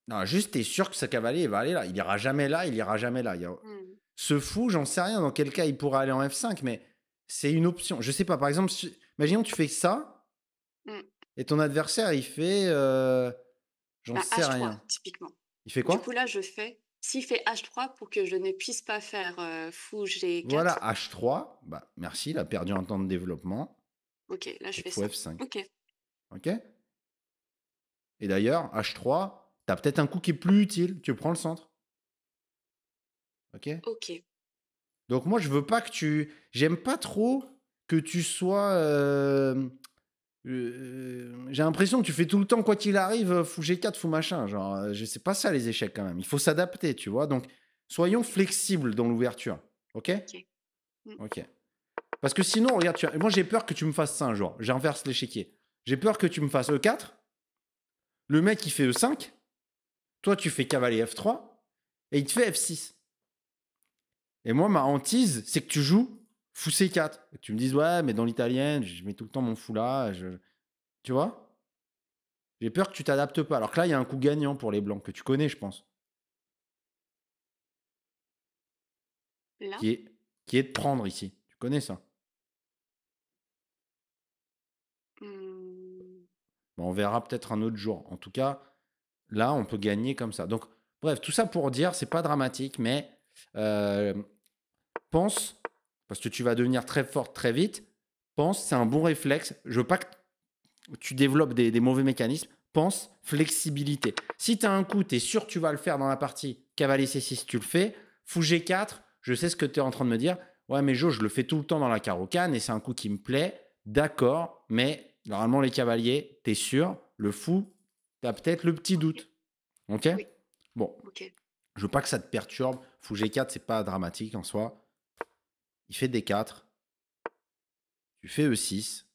Speaker 1: non, juste t'es sûr que ce cavalier, il va aller là. Il ira jamais là, il ira jamais là.
Speaker 2: Mmh.
Speaker 1: Ce fou, j'en sais rien dans quel cas il pourra aller en F5, mais c'est une option. Je sais pas, par exemple, imaginons que tu fais ça
Speaker 2: Mmh.
Speaker 1: et ton adversaire, il fait, j'en
Speaker 2: Bah,
Speaker 1: sais
Speaker 2: H3
Speaker 1: rien.
Speaker 2: typiquement.
Speaker 1: Il fait
Speaker 2: Du coup,
Speaker 1: quoi?
Speaker 2: là, je fais s'il fait H3 pour que je ne puisse pas faire, fou
Speaker 1: Voilà,
Speaker 2: G4,
Speaker 1: H3, bah merci, il a perdu un temps de développement
Speaker 2: OK, là, je
Speaker 1: et
Speaker 2: fais
Speaker 1: fou
Speaker 2: ça.
Speaker 1: F5.
Speaker 2: OK,
Speaker 1: OK? Et d'ailleurs, H3, tu as peut-être un coup qui est plus utile, tu prends le centre. OK?
Speaker 2: OK.
Speaker 1: Donc moi, je veux pas que tu j'aime pas trop que tu sois, j'ai l'impression que tu fais tout le temps quoi qu'il arrive, fou G4, fou machin, genre, je c'est pas ça les échecs quand même. Il faut s'adapter, tu vois? Donc soyons flexibles dans l'ouverture. OK?
Speaker 2: OK. Mmh.
Speaker 1: OK. Parce que sinon, regarde, moi j'ai peur que tu me fasses ça un jour. J'inverse l'échiquier. J'ai peur que tu me fasses E4, le mec il fait E5, toi tu fais cavalier F3 et il te fait F6. Et moi, ma hantise, c'est que tu joues fou C4. Et que tu me dises, ouais, mais dans l'italienne, je mets tout le temps mon fou là. Tu vois? J'ai peur que tu t'adaptes pas. Alors que là, il y a un coup gagnant pour les blancs que tu connais, je pense,
Speaker 2: Là?
Speaker 1: qui est, qui est de prendre ici. Tu connais ça?
Speaker 2: Mmh.
Speaker 1: Bon, on verra peut-être un autre jour. En tout cas, là, on peut gagner comme ça. Donc, bref, tout ça pour dire, c'est pas dramatique, mais euh, pense, parce que tu vas devenir très forte très vite, pense, c'est un bon réflexe. Je veux pas que tu développes des mauvais mécanismes. Pense flexibilité. Si tu as un coup, tu es sûr que tu vas le faire dans la partie cavalier C6, tu le fais. Fou G4, je sais ce que tu es en train de me dire. Ouais, mais Jo, je le fais tout le temps dans la carocane et c'est un coup qui me plaît. D'accord, mais normalement, les cavaliers, tu es sûr. Le fou, tu as peut-être le petit
Speaker 2: OK.
Speaker 1: doute. Ok?
Speaker 2: Oui,
Speaker 1: Bon,
Speaker 2: OK.
Speaker 1: je veux pas que ça te perturbe. Fou G4, c'est pas dramatique en soi. Il fait D4. Tu fais E6.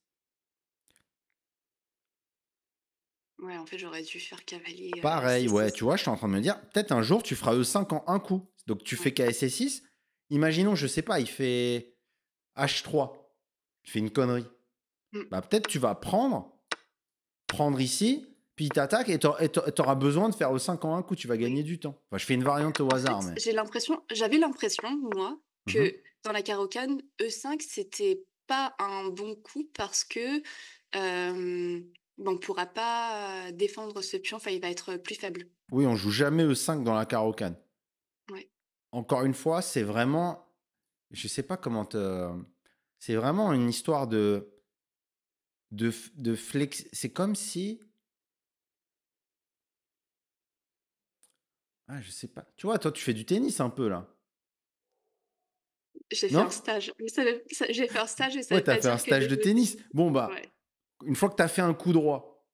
Speaker 2: Ouais, en fait, j'aurais dû faire cavalier,
Speaker 1: Pareil, ouais,
Speaker 2: C6.
Speaker 1: tu vois, je suis en train de me dire, peut-être un jour, tu feras E5 en un coup. Donc, tu fais
Speaker 2: Ouais.
Speaker 1: KSC6. Imaginons, je sais pas, il fait H3. Il fait une connerie.
Speaker 2: Mmh.
Speaker 1: Bah, peut-être tu vas prendre ici, puis il t'attaque et t'auras besoin de faire E5 en un coup. Tu vas
Speaker 2: Oui.
Speaker 1: gagner du temps. Enfin, je fais une variante au
Speaker 2: En
Speaker 1: hasard,
Speaker 2: fait,
Speaker 1: mais.
Speaker 2: j'avais l'impression, moi,
Speaker 1: Mhm.
Speaker 2: que dans la carocane, E5, c'était pas un bon coup parce que, on pourra pas défendre ce pion, enfin, il va être plus faible.
Speaker 1: Oui, on joue jamais E5 dans la carocane.
Speaker 2: Ouais.
Speaker 1: Encore une fois, c'est vraiment. Je sais pas comment te. C'est vraiment une histoire de flex. C'est comme si. Ah, je sais pas. Tu vois, toi, tu fais du tennis un peu, là.
Speaker 2: J'ai fait un
Speaker 1: Non?
Speaker 2: stage, mais j'ai fait un stage et ça
Speaker 1: Ouais,
Speaker 2: veut
Speaker 1: tu as
Speaker 2: pas
Speaker 1: fait un
Speaker 2: dire que
Speaker 1: stage
Speaker 2: je
Speaker 1: de
Speaker 2: joue au tennis.
Speaker 1: tennis. Bon, bah,
Speaker 2: Ouais,
Speaker 1: une fois que tu as fait un coup droit,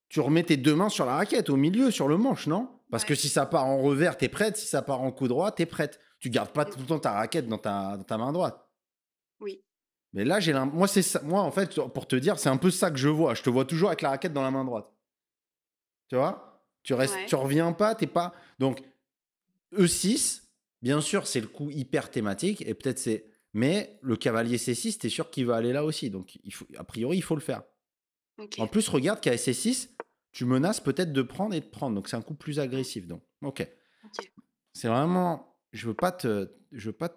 Speaker 1: tu remets tes deux mains sur la raquette, au milieu, sur le manche, non? Parce que
Speaker 2: ouais.
Speaker 1: si ça part en revers, tu es prête. Si ça part en coup droit, tu es prête. Tu gardes pas
Speaker 2: Mmh.
Speaker 1: tout le temps ta raquette dans ta main droite.
Speaker 2: Oui.
Speaker 1: Mais là, moi, c'est ça. Moi, en fait, pour te dire, c'est un peu ça que je vois. Je te vois toujours avec la raquette dans la main droite. Tu vois? Tu
Speaker 2: Ouais.
Speaker 1: reviens pas, t'es pas. Donc, E6, bien sûr, c'est le coup hyper thématique. Et peut-être c'est. Mais le cavalier C6, t'es sûr qu'il va aller là aussi. Donc, a priori, il faut le faire. En
Speaker 2: OK.
Speaker 1: plus, regarde qu'à C6, tu menaces peut-être de prendre et de prendre. Donc, c'est un coup plus
Speaker 2: Mmh.
Speaker 1: agressif. Donc, ok.
Speaker 2: OK.
Speaker 1: C'est vraiment. Je veux pas te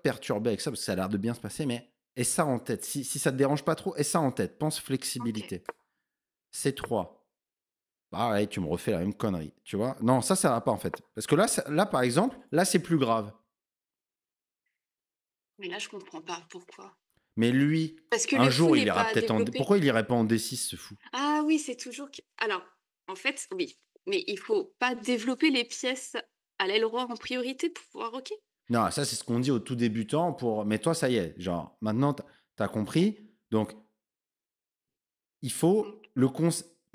Speaker 1: perturber avec ça parce que ça a l'air de bien se passer, mais aie ça en tête. Si ça te dérange pas trop, aie ça en tête. Pense
Speaker 2: OK.
Speaker 1: flexibilité. C3. Pareil, tu me refais la même connerie. Tu vois? Non, ça va pas en fait. Parce que là, là par exemple, là, c'est plus grave.
Speaker 2: Mais là, je comprends pas pourquoi.
Speaker 1: Mais lui,
Speaker 2: Parce que
Speaker 1: un
Speaker 2: le fou
Speaker 1: jour, il
Speaker 2: n'est
Speaker 1: ira
Speaker 2: pas
Speaker 1: peut-être en.
Speaker 2: développé?
Speaker 1: Pourquoi il irait pas en D6, ce fou?
Speaker 2: Ah oui, c'est toujours que alors, en fait, oui, mais il faut pas développer les pièces à l'aile roi en priorité pour pouvoir roquer?
Speaker 1: Non, ça, c'est ce qu'on dit aux tout débutants pour. Mais toi, ça y est. Genre, maintenant, t'as compris. Donc, il
Speaker 2: Mmh.
Speaker 1: faut le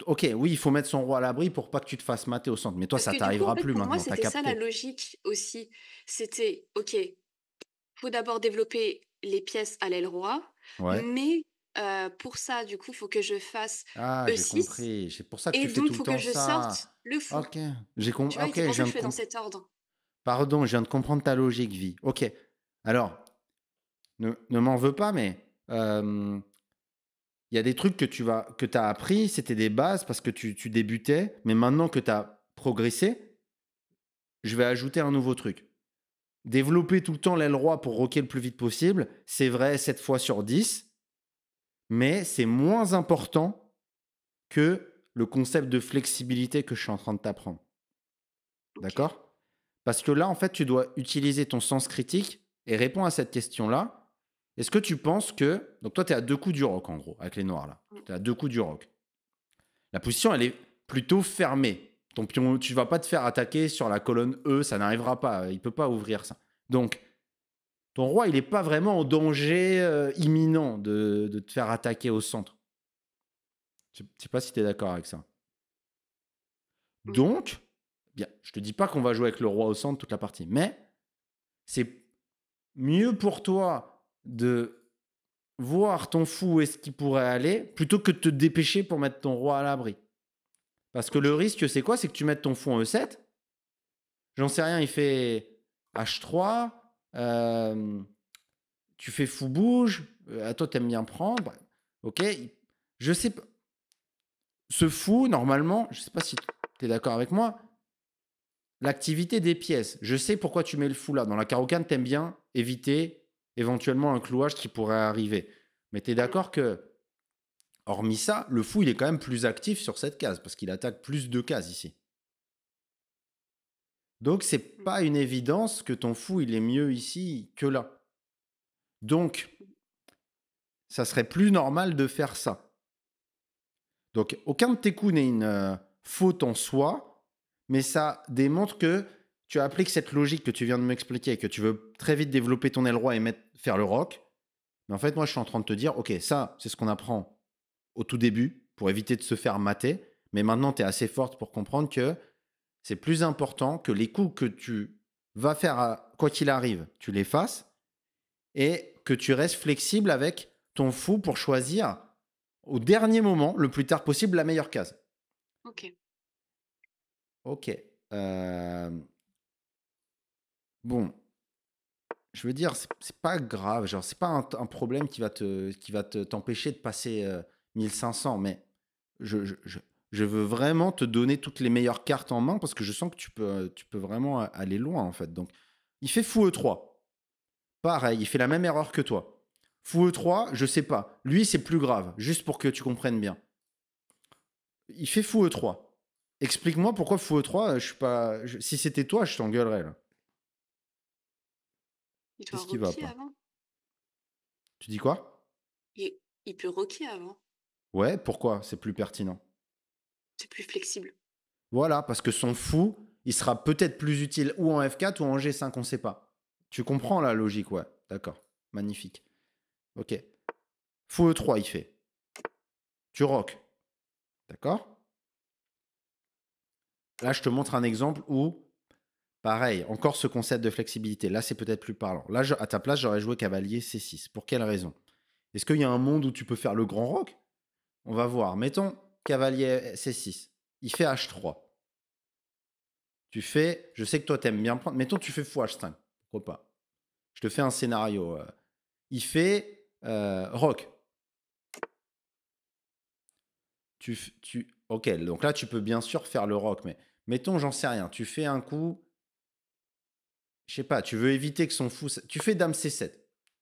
Speaker 1: Ok, oui, il faut mettre son roi à l'abri pour pas que tu te fasses mater au centre. Mais toi,
Speaker 2: Parce
Speaker 1: ça
Speaker 2: que du coup, en
Speaker 1: t'arrivera
Speaker 2: fait,
Speaker 1: plus
Speaker 2: pour moi,
Speaker 1: maintenant. T'as
Speaker 2: c'était ça la
Speaker 1: capté.
Speaker 2: logique aussi. C'était: «OK, faut d'abord développer les pièces à l'aile roi,
Speaker 1: Ouais.
Speaker 2: mais pour ça, du coup, faut que je fasse
Speaker 1: Ah, j'ai
Speaker 2: E6
Speaker 1: compris. C'est pour ça que
Speaker 2: et
Speaker 1: tu fais
Speaker 2: donc
Speaker 1: tout le
Speaker 2: faut que
Speaker 1: temps
Speaker 2: je
Speaker 1: ça.
Speaker 2: sorte le fou».
Speaker 1: Ok.
Speaker 2: Tu vois? Et
Speaker 1: Ok,
Speaker 2: c'est
Speaker 1: je
Speaker 2: pour ça
Speaker 1: viens
Speaker 2: que
Speaker 1: de
Speaker 2: je fais dans
Speaker 1: comprendre.
Speaker 2: cet ordre.
Speaker 1: Pardon, je viens de comprendre ta logique, vie. Ok. Alors, ne m'en veux pas, mais il y a des trucs que tu as appris, c'était des bases parce que tu débutais, mais maintenant que tu as progressé, je vais ajouter un nouveau truc. Développer tout le temps l'aile droite pour rocker le plus vite possible, c'est vrai 7 fois sur 10, mais c'est moins important que le concept de flexibilité que je suis en train de t'apprendre.
Speaker 2: OK.
Speaker 1: D'accord? Parce que là, en fait, tu dois utiliser ton sens critique et répondre à cette question-là. Est-ce que tu penses que... Donc toi, tu es à 2 coups du roc, en gros, avec les noirs, là.
Speaker 2: Mmh.
Speaker 1: Tu es à 2 coups du roc. La position, elle est plutôt fermée. Ton pion, tu ne vas pas te faire attaquer sur la colonne E, ça n'arrivera pas. Il ne peut pas ouvrir ça. Donc, ton roi, il n'est pas vraiment en danger imminent de te faire attaquer au centre. Je ne sais pas si tu es d'accord avec ça.
Speaker 2: Mmh.
Speaker 1: Donc, bien, je te dis pas qu'on va jouer avec le roi au centre toute la partie, mais c'est mieux pour toi de voir ton fou où est-ce qu'il pourrait aller plutôt que de te dépêcher pour mettre ton roi à l'abri. Parce que le
Speaker 2: OK.
Speaker 1: risque, c'est quoi? C'est que tu mettes ton fou en E7, j'en sais rien, il fait H3, tu fais fou bouge, à toi t'aimes bien prendre, ok, je sais pas. Ce fou, normalement, je sais pas si tu es d'accord avec moi, l'activité des pièces. Je sais pourquoi tu mets le fou là. Dans la carocane, t'aimes bien éviter éventuellement un clouage qui pourrait arriver. Mais tu es
Speaker 2: Mmh.
Speaker 1: d'accord que, hormis ça, le fou, il est quand même plus actif sur cette case parce qu'il attaque plus de cases ici. Donc, c'est
Speaker 2: Mmh.
Speaker 1: pas une évidence que ton fou, il est mieux ici que là. Donc, ça serait plus normal de faire ça. Donc, aucun de tes coups n'est une faute en soi, mais ça démontre que tu appliques cette logique que tu viens de m'expliquer et que tu veux très vite développer ton aile roi et faire le rock. Mais en fait, moi, je suis en train de te dire, OK, ça, c'est ce qu'on apprend au tout début pour éviter de se faire mater. Mais maintenant, tu es assez forte pour comprendre que c'est plus important que les coups que tu vas faire, quoi qu'il arrive, tu les fasses et que tu restes flexible avec ton fou pour choisir au dernier moment, le plus tard possible, la meilleure case.
Speaker 2: OK.
Speaker 1: OK. Bon, je veux dire, c'est pas grave, genre, c'est pas un problème t'empêcher de passer 1500, mais je veux vraiment te donner toutes les meilleures cartes en main parce que je sens que tu peux vraiment aller loin, en fait. Donc, il fait fou E3. Pareil, il fait la même erreur que toi. Fou E3, je sais pas. Lui, c'est plus grave, juste pour que tu comprennes bien. Il fait fou E3. Explique-moi pourquoi fou E3, je suis pas. Si c'était toi, je t'engueulerais là.
Speaker 2: Il doit
Speaker 1: Qu'est-ce qui va
Speaker 2: roquer
Speaker 1: pas?
Speaker 2: avant?
Speaker 1: Tu dis quoi?
Speaker 2: Il peut roquer avant.
Speaker 1: Ouais, pourquoi? C'est plus pertinent.
Speaker 2: C'est plus flexible.
Speaker 1: Voilà, parce que son fou, il sera peut-être plus utile ou en F4 ou en G5, on sait pas. Tu comprends la logique, ouais. D'accord. Magnifique. Ok. Fou E3, il fait. Tu rock. D'accord? Là, je te montre un exemple où, pareil, encore ce concept de flexibilité. Là, c'est peut-être plus parlant. Là, à ta place, j'aurais joué cavalier C6. Pour quelle raison? Est-ce qu'il y a un monde où tu peux faire le grand rock? On va voir. Mettons cavalier C6. Il fait H3. Tu fais, je sais que toi, t'aimes bien prendre. Mettons, tu fais fou H5. Pourquoi pas? Je te fais un scénario. Il fait rock. Ok, donc là, tu peux bien sûr faire le rock, mais mettons, j'en sais rien. Tu fais un coup, je sais pas, tu veux éviter que son fou. Tu fais dame C7.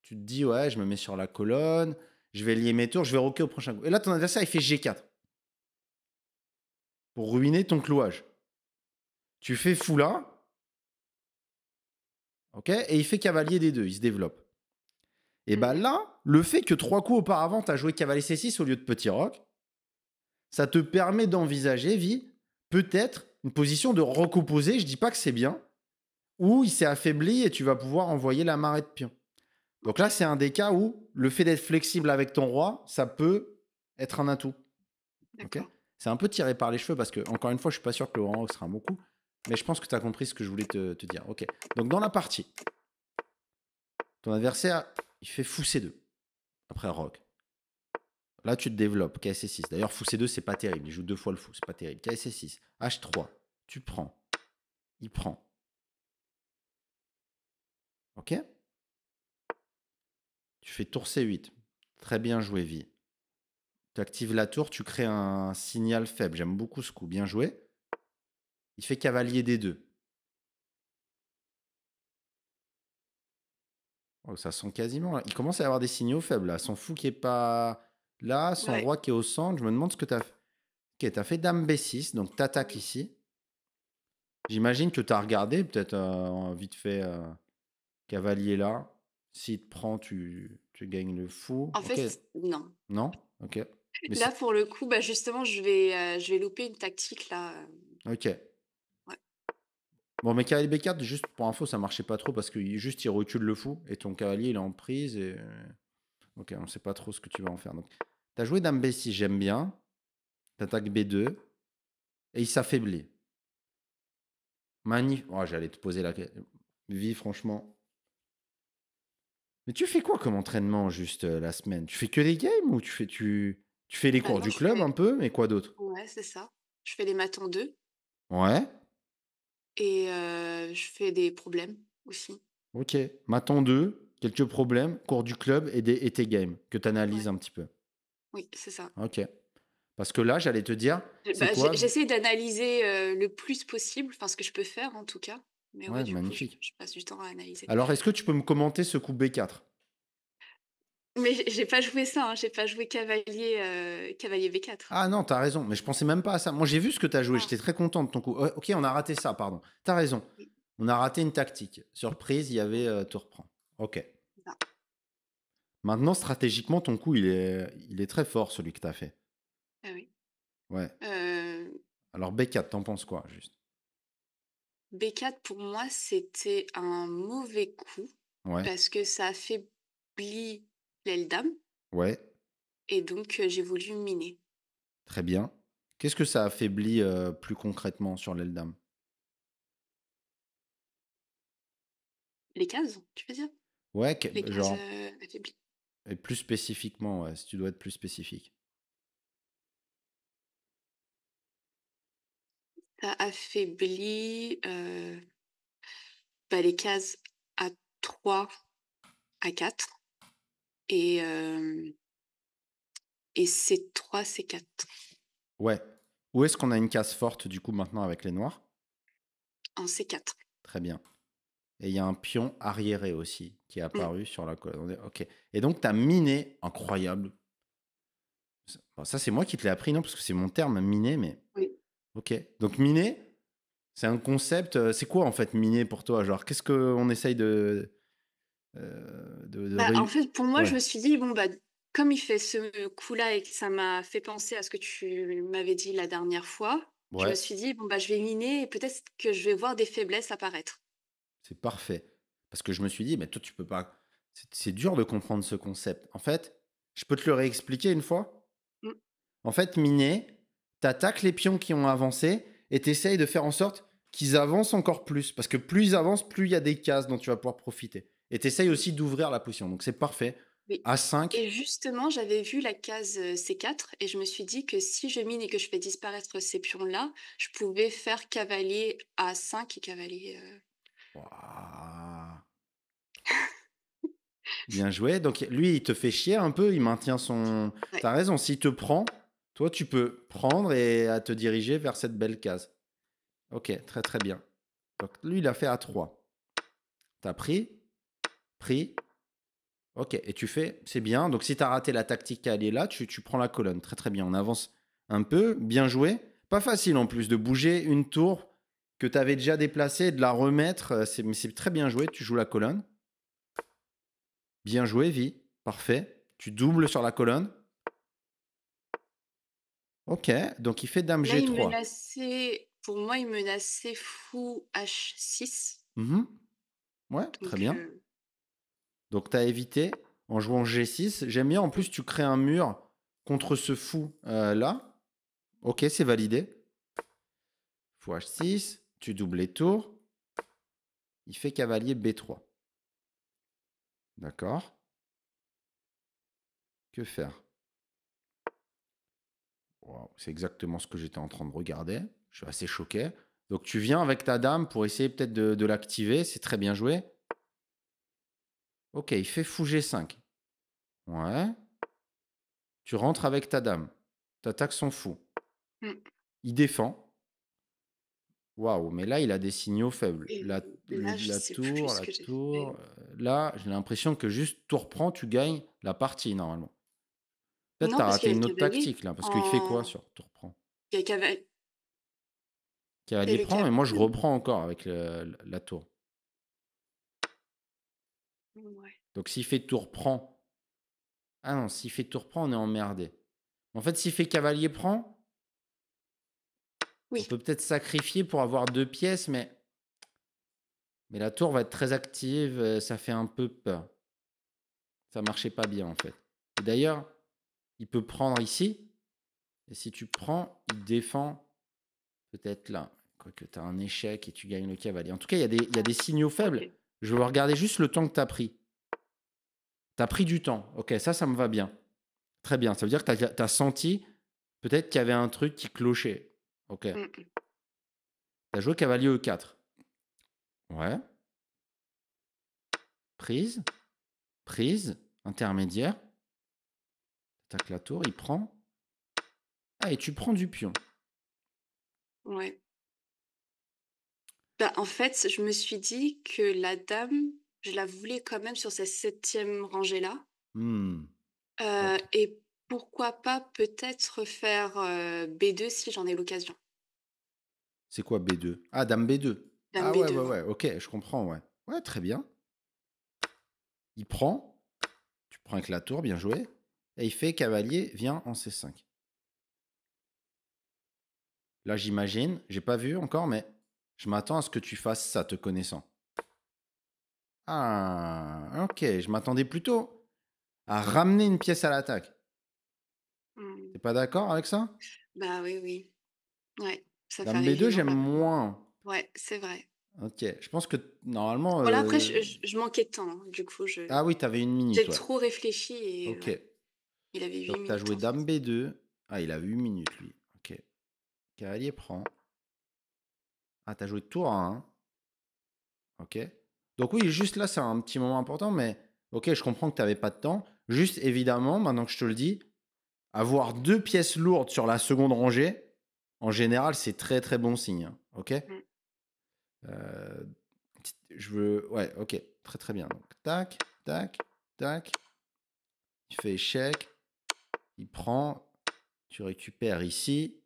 Speaker 1: Tu te dis, ouais, je me mets sur la colonne, je vais lier mes tours, je vais rocker au prochain coup. Et là, ton adversaire, il fait G4 pour ruiner ton clouage. Tu fais fou là, ok, et il fait cavalier D2, il se développe. Et bah
Speaker 2: Mmh.
Speaker 1: là, le fait que 3 coups auparavant, tu as joué cavalier C6 au lieu de petit roc, ça te permet d'envisager, vie, peut-être une position de roc opposé, je dis pas que c'est bien, où il s'est affaibli et tu vas pouvoir envoyer la marée de pion. Donc là,
Speaker 2: OK.
Speaker 1: c'est un des cas où le fait d'être flexible avec ton roi, ça peut être un atout. Ok,
Speaker 2: D'accord.
Speaker 1: c'est un peu tiré par les cheveux parce que, encore une fois, je suis pas sûr que le roc sera un bon coup, mais je pense que tu as compris ce que je voulais te dire. Ok, donc dans la partie, ton adversaire, il fait fou C2 après roc. Là, tu te développes, KSC6. D'ailleurs, fou C2, c'est pas terrible. Il joue 2 fois le fou, c'est pas terrible. KSC6, H3, tu prends, il prend. Ok, tu fais tour C8. Très bien joué, vie. Tu actives la tour, tu crées un signal faible. J'aime beaucoup ce coup. Bien joué. Il fait cavalier D2. Oh, ça sent quasiment là. Il commence à y avoir des signaux faibles là. Son fou qui est pas là, son
Speaker 2: Ouais.
Speaker 1: roi qui est au centre. Je me demande ce que tu as fait. Ok, tu as fait dame B6, donc tu attaques
Speaker 2: Oui.
Speaker 1: ici. J'imagine que tu as regardé, peut-être vite fait cavalier là. S'il te prend, tu gagnes le fou.
Speaker 2: En
Speaker 1: Ok,
Speaker 2: fait, non.
Speaker 1: non? Ok. Mais
Speaker 2: Là,
Speaker 1: c'est.
Speaker 2: pour le coup, bah, justement, je vais louper une tactique là,
Speaker 1: Ok.
Speaker 2: ouais.
Speaker 1: Bon, mais cavalier B4, juste pour info, ça marchait pas trop parce que juste il recule le fou et ton cavalier il est en prise et. Ok, on sait pas trop ce que tu vas en faire. Donc, tu as joué dame B6, j'aime bien. T'attaques B2 et il s'affaiblit. Magnifique. Oh, j'allais te poser la question. Vie, franchement. Mais tu fais quoi comme entraînement juste la semaine? Tu fais que des games ou tu fais les
Speaker 2: Bah,
Speaker 1: cours
Speaker 2: non,
Speaker 1: du
Speaker 2: je
Speaker 1: club
Speaker 2: fais
Speaker 1: un peu, mais quoi d'autre?
Speaker 2: ouais, c'est ça. Je fais les maths en 2
Speaker 1: Ouais,
Speaker 2: et je fais des problèmes aussi.
Speaker 1: ok. Maton 2, quelques problèmes, cours du club et tes games que tu analyses
Speaker 2: Ouais,
Speaker 1: un petit peu.
Speaker 2: oui, c'est ça.
Speaker 1: Ok. Parce que là, j'allais te dire, c'est quoi?
Speaker 2: J'essaie d'analyser, le plus possible, enfin ce que je peux faire en tout cas, mais ouais,
Speaker 1: Ouais,
Speaker 2: du coup,
Speaker 1: magnifique.
Speaker 2: je passe du temps à analyser.
Speaker 1: Alors, est-ce que tu peux me commenter ce coup B4?
Speaker 2: Mais j'ai pas joué ça, hein, j'ai pas joué cavalier B4.
Speaker 1: Ah non, t'as raison, mais je pensais même pas à ça. Moi, j'ai vu ce que t'as joué,
Speaker 2: Ah,
Speaker 1: j'étais très content de ton coup. Ouais, ok, on a raté ça, pardon. T'as raison.
Speaker 2: oui,
Speaker 1: On a raté une tactique. Surprise, il y avait
Speaker 2: ouais,
Speaker 1: te reprends. Ok.
Speaker 2: c'est ça.
Speaker 1: Maintenant, stratégiquement, ton coup, il est très fort, celui que t'as fait.
Speaker 2: Ah oui.
Speaker 1: Ouais.
Speaker 2: Heu,
Speaker 1: Alors, B4, t'en penses quoi, juste?
Speaker 2: B4 pour moi, c'était un mauvais coup
Speaker 1: Ouais.
Speaker 2: parce que ça affaiblit l'aile dame
Speaker 1: Ouais.
Speaker 2: et donc j'ai voulu miner.
Speaker 1: Très bien. Qu'est-ce que ça affaiblit plus concrètement sur l'aile dame?
Speaker 2: Les cases, tu veux dire?
Speaker 1: Ouais,
Speaker 2: Les cases,
Speaker 1: genre,
Speaker 2: affaiblies.
Speaker 1: et plus spécifiquement, ouais, si tu dois être plus spécifique.
Speaker 2: Ça affaiblit, bah, les cases A3, A4 et et C3, C4
Speaker 1: Ouais. Où est-ce qu'on a une case forte, du coup, maintenant, avec les noirs?
Speaker 2: en C4.
Speaker 1: Très bien. Et il y a un pion arriéré aussi qui est
Speaker 2: Mmh,
Speaker 1: apparu sur la colonne. Ok. Et donc, tu as miné, incroyable. Ça, c'est moi qui te l'ai appris, non? Parce que c'est mon terme, miner, mais
Speaker 2: oui.
Speaker 1: ok. Donc, miner, c'est un concept. C'est quoi, en fait, miner pour toi? Genre, qu'est-ce qu'on essaye de
Speaker 2: Bah, en fait, pour moi,
Speaker 1: Ouais,
Speaker 2: je me suis dit: «Bon, bah, comme il fait ce coup-là et que ça m'a fait penser à ce que tu m'avais dit la dernière fois», je me
Speaker 1: ouais,
Speaker 2: suis dit: «Bon, bah, je vais miner et peut-être que je vais voir des faiblesses apparaître».
Speaker 1: c'est parfait. Parce que je me suis dit, mais toi, tu peux pas. C'est dur de comprendre ce concept. En fait, je peux te le réexpliquer une fois.
Speaker 2: Mmh.
Speaker 1: En fait, miner, tu attaques les pions qui ont avancé et tu essayes de faire en sorte qu'ils avancent encore plus. Parce que plus ils avancent, plus il y a des cases dont tu vas pouvoir profiter. Et tu essayes aussi d'ouvrir la position. Donc c'est parfait.
Speaker 2: Oui
Speaker 1: A5,
Speaker 2: et justement, j'avais vu la case, C4 et je me suis dit que si je mine et que je fais disparaître ces pions-là, je pouvais faire cavalier A5 et cavalier,
Speaker 1: ouah, bien joué. Donc lui, il te fait chier un peu, il maintient son.
Speaker 2: ouais.
Speaker 1: T'as raison, s'il te prend, toi, tu peux prendre et à te diriger vers cette belle case. Ok, très très bien. Donc lui, il a fait A3. T'as pris, ok, et tu fais, c'est bien. Donc, si tu as raté la tactique à aller là, tu prends la colonne. Très, très bien. On avance un peu. Bien joué. Pas facile en plus de bouger une tour que tu avais déjà déplacée et de la remettre. Mais c'est très bien joué. Tu joues la colonne. Bien joué, vie. Parfait. Tu doubles sur la colonne. Ok. Donc, il fait dame
Speaker 2: Là, il
Speaker 1: G3.
Speaker 2: menaçait pour moi, il menaçait fou H6
Speaker 1: Mhm. Ouais, très
Speaker 2: donc
Speaker 1: bien. Donc, tu as évité en jouant G6. J'aime bien. En plus,
Speaker 2: mmh,
Speaker 1: tu crées un mur contre ce fou là. Ok, c'est validé. Fou H6, tu doubles les tours, il fait cavalier B3. D'accord. Que faire? Wow, c'est exactement ce que j'étais en train de regarder. Je suis assez choqué. Donc tu viens avec ta dame pour essayer peut-être de l'activer. C'est très bien joué. Ok, il fait fou G5. Ouais. Tu rentres avec ta dame. T'attaques son fou.
Speaker 2: Mmh.
Speaker 1: Il défend. Waouh, mais là, il a des signaux faibles.
Speaker 2: Et là, je
Speaker 1: La
Speaker 2: sais plus
Speaker 1: tour,
Speaker 2: ce
Speaker 1: la
Speaker 2: que j'ai
Speaker 1: tour.
Speaker 2: fait.
Speaker 1: Là, j'ai l'impression que juste tour prend, tu gagnes la partie, normalement. Peut-être
Speaker 2: Non,
Speaker 1: t'as
Speaker 2: parce
Speaker 1: raté
Speaker 2: qu'il y a
Speaker 1: une
Speaker 2: le
Speaker 1: autre
Speaker 2: cavalier
Speaker 1: tactique, là, parce qu'il fait quoi
Speaker 2: en
Speaker 1: sur tour prend?
Speaker 2: il y a cava il y
Speaker 1: Cavalier
Speaker 2: a le
Speaker 1: prend, et moi, je
Speaker 2: cavalier.
Speaker 1: reprends encore avec la tour.
Speaker 2: Ouais.
Speaker 1: Donc, s'il fait tour prend. Ah non, s'il fait tour prend, on est emmerdé. En fait, s'il fait cavalier prend, on
Speaker 2: Oui.
Speaker 1: peut peut-être sacrifier pour avoir 2 pièces, mais la tour va être très active, ça fait un peu peur. Ça marchait pas bien, en fait. Et d'ailleurs, il peut prendre ici, et si tu prends, il défend peut-être là. Quoique tu as un échec et tu gagnes le cavalier. En tout cas, il y a des signaux faibles.
Speaker 2: OK.
Speaker 1: Je veux regarder juste le temps que tu as pris. Tu as pris du temps. OK, ça me va bien. Très bien. Ça veut dire que tu as senti peut-être qu'il y avait un truc qui clochait. OK. Tu
Speaker 2: Mmh mh.
Speaker 1: as joué cavalier E4. Ouais. Prise, prise, intermédiaire. Tac la tour, il prend. Ah, et tu prends du pion.
Speaker 2: Ouais. Bah, en fait, je me suis dit que la dame, je la voulais quand même sur cette septième rangée-là,
Speaker 1: Hmm. OK.
Speaker 2: et pourquoi pas peut-être faire, B2 si j'en ai l'occasion.
Speaker 1: C'est quoi B2? Ah, dame B2.
Speaker 2: Dame
Speaker 1: Ah ouais,
Speaker 2: B2,
Speaker 1: ouais,
Speaker 2: ouais.
Speaker 1: ouais. OK, je comprends, ouais. Ouais, très bien. Il prend. Tu prends avec la tour, bien joué. Et il fait cavalier, vient en C5. Là, j'imagine, j'ai pas vu encore, mais je m'attends à ce que tu fasses ça, te connaissant. Ah, OK, je m'attendais plutôt à ramener une pièce à l'attaque.
Speaker 2: Mmh.
Speaker 1: T'es pas d'accord avec ça?
Speaker 2: Bah, oui, oui. Ouais, ça fait
Speaker 1: Dame
Speaker 2: arriver
Speaker 1: B2, j'aime
Speaker 2: rapidement.
Speaker 1: moins.
Speaker 2: Ouais, c'est vrai.
Speaker 1: OK, je pense que normalement,
Speaker 2: Bon là, après, je manquais de temps, hein. Du coup,
Speaker 1: ah oui, t'avais une minute,
Speaker 2: j'ai
Speaker 1: ouais.
Speaker 2: trop réfléchi et
Speaker 1: OK.
Speaker 2: ouais, il avait 8
Speaker 1: Donc t'as
Speaker 2: minutes,
Speaker 1: joué
Speaker 2: en fait.
Speaker 1: dame B2. Ah, il a 8 minutes, lui. OK. Cavalier prend. Ah, t'as joué tour à 1. OK. Donc oui, juste là, c'est un petit moment important, mais OK, je comprends que tu avais pas de temps. Juste évidemment, maintenant que je te le dis, avoir 2 pièces lourdes sur la seconde rangée, en général, c'est très, très bon signe, hein. OK?
Speaker 2: Mmh.
Speaker 1: Je veux ouais, OK, très, très bien. Donc tac, tac, tac, tu fais échec, il prend, tu récupères ici.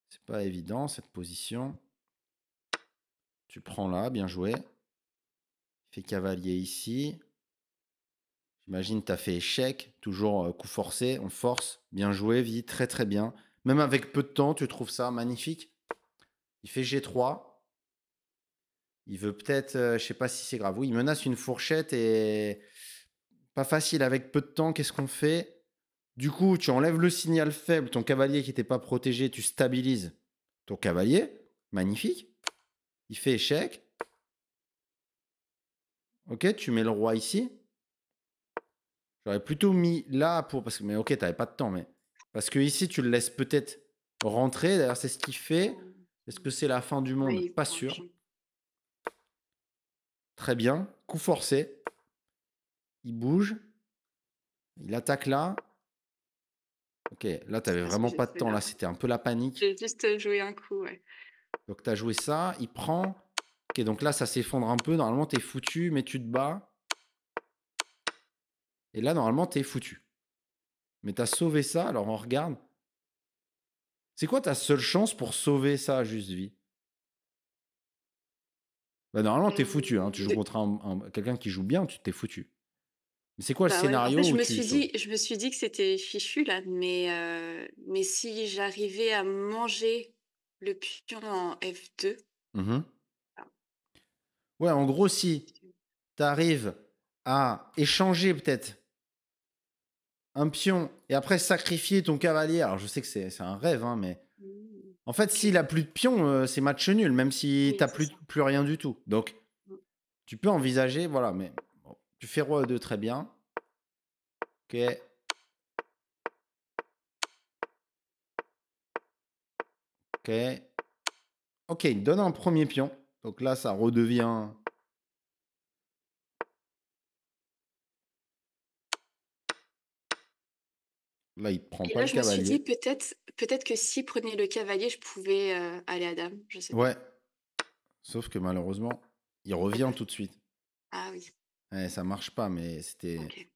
Speaker 1: C'est pas évident cette position. Tu prends là, bien joué. Fais cavalier ici. J'imagine tu as fait échec, toujours coup forcé, on force. Bien joué, vie, très très bien. Même avec peu de temps, tu trouves ça magnifique. Il fait G3. Il veut peut-être, je sais pas si c'est grave. Oui, il menace une fourchette et pas facile avec peu de temps. Qu'est-ce qu'on fait? Du coup, tu enlèves le signal faible, ton cavalier qui n'était pas protégé, tu stabilises ton cavalier. Magnifique. Il fait échec. Ok, tu mets le roi ici. J'aurais plutôt mis là pour. Parce que, mais ok, t'avais pas de temps, mais. Parce que ici, tu le laisses peut-être rentrer. D'ailleurs, c'est ce qu'il fait.
Speaker 2: Mmh.
Speaker 1: Est-ce que c'est la fin du
Speaker 2: Ouais,
Speaker 1: monde?
Speaker 2: il
Speaker 1: Pas
Speaker 2: prend un
Speaker 1: sûr.
Speaker 2: pion.
Speaker 1: Très bien. Coup forcé. Il bouge. Il attaque là. Ok, là,
Speaker 2: C'est
Speaker 1: t'avais
Speaker 2: pas ce que
Speaker 1: vraiment
Speaker 2: j'ai
Speaker 1: pas de
Speaker 2: fait
Speaker 1: temps.
Speaker 2: là.
Speaker 1: Là, c'était un peu la panique.
Speaker 2: J'ai juste, joué un coup, ouais.
Speaker 1: Donc, t'as joué ça. Il prend. Ok, donc là, ça s'effondre un peu. Normalement, t'es foutu, mais tu te bats. Et là, normalement, t'es foutu. Mais t'as sauvé ça. Alors, on regarde. C'est quoi ta seule chance pour sauver ça, juste vie? Bah, normalement, t'es foutu, hein. Tu joues
Speaker 2: De
Speaker 1: contre quelqu'un qui joue bien, tu t'es foutu. Mais c'est quoi le
Speaker 2: Bah, ouais, en fait,
Speaker 1: scénario où tu sauves?
Speaker 2: je me suis dit que c'était fichu là, mais si j'arrivais à manger le pion en F2,
Speaker 1: Mmh.
Speaker 2: ah,
Speaker 1: Ouais, en gros, si tu arrives à échanger peut-être un pion et après sacrifier ton cavalier, alors je sais que c'est un rêve, hein, mais
Speaker 2: mmh,
Speaker 1: en fait,
Speaker 2: OK.
Speaker 1: s'il a plus de pions, c'est match nul, même si
Speaker 2: Oui,
Speaker 1: tu
Speaker 2: c'est ça.
Speaker 1: plus rien du tout. Donc,
Speaker 2: Mmh.
Speaker 1: tu peux envisager, voilà, mais bon, tu fais roi E2, très bien. OK, OK. OK, il te donne un premier pion. Donc là, ça redevient. Là, il prend
Speaker 2: Et
Speaker 1: pas
Speaker 2: là,
Speaker 1: le
Speaker 2: je me suis dit
Speaker 1: cavalier.
Speaker 2: peut-être que s'il prenait le cavalier, je pouvais, aller à dame, je sais pas.
Speaker 1: Ouais, sauf que malheureusement, il revient tout de suite.
Speaker 2: Ah oui,
Speaker 1: Ouais, ça marche pas, mais c'était...
Speaker 2: OK.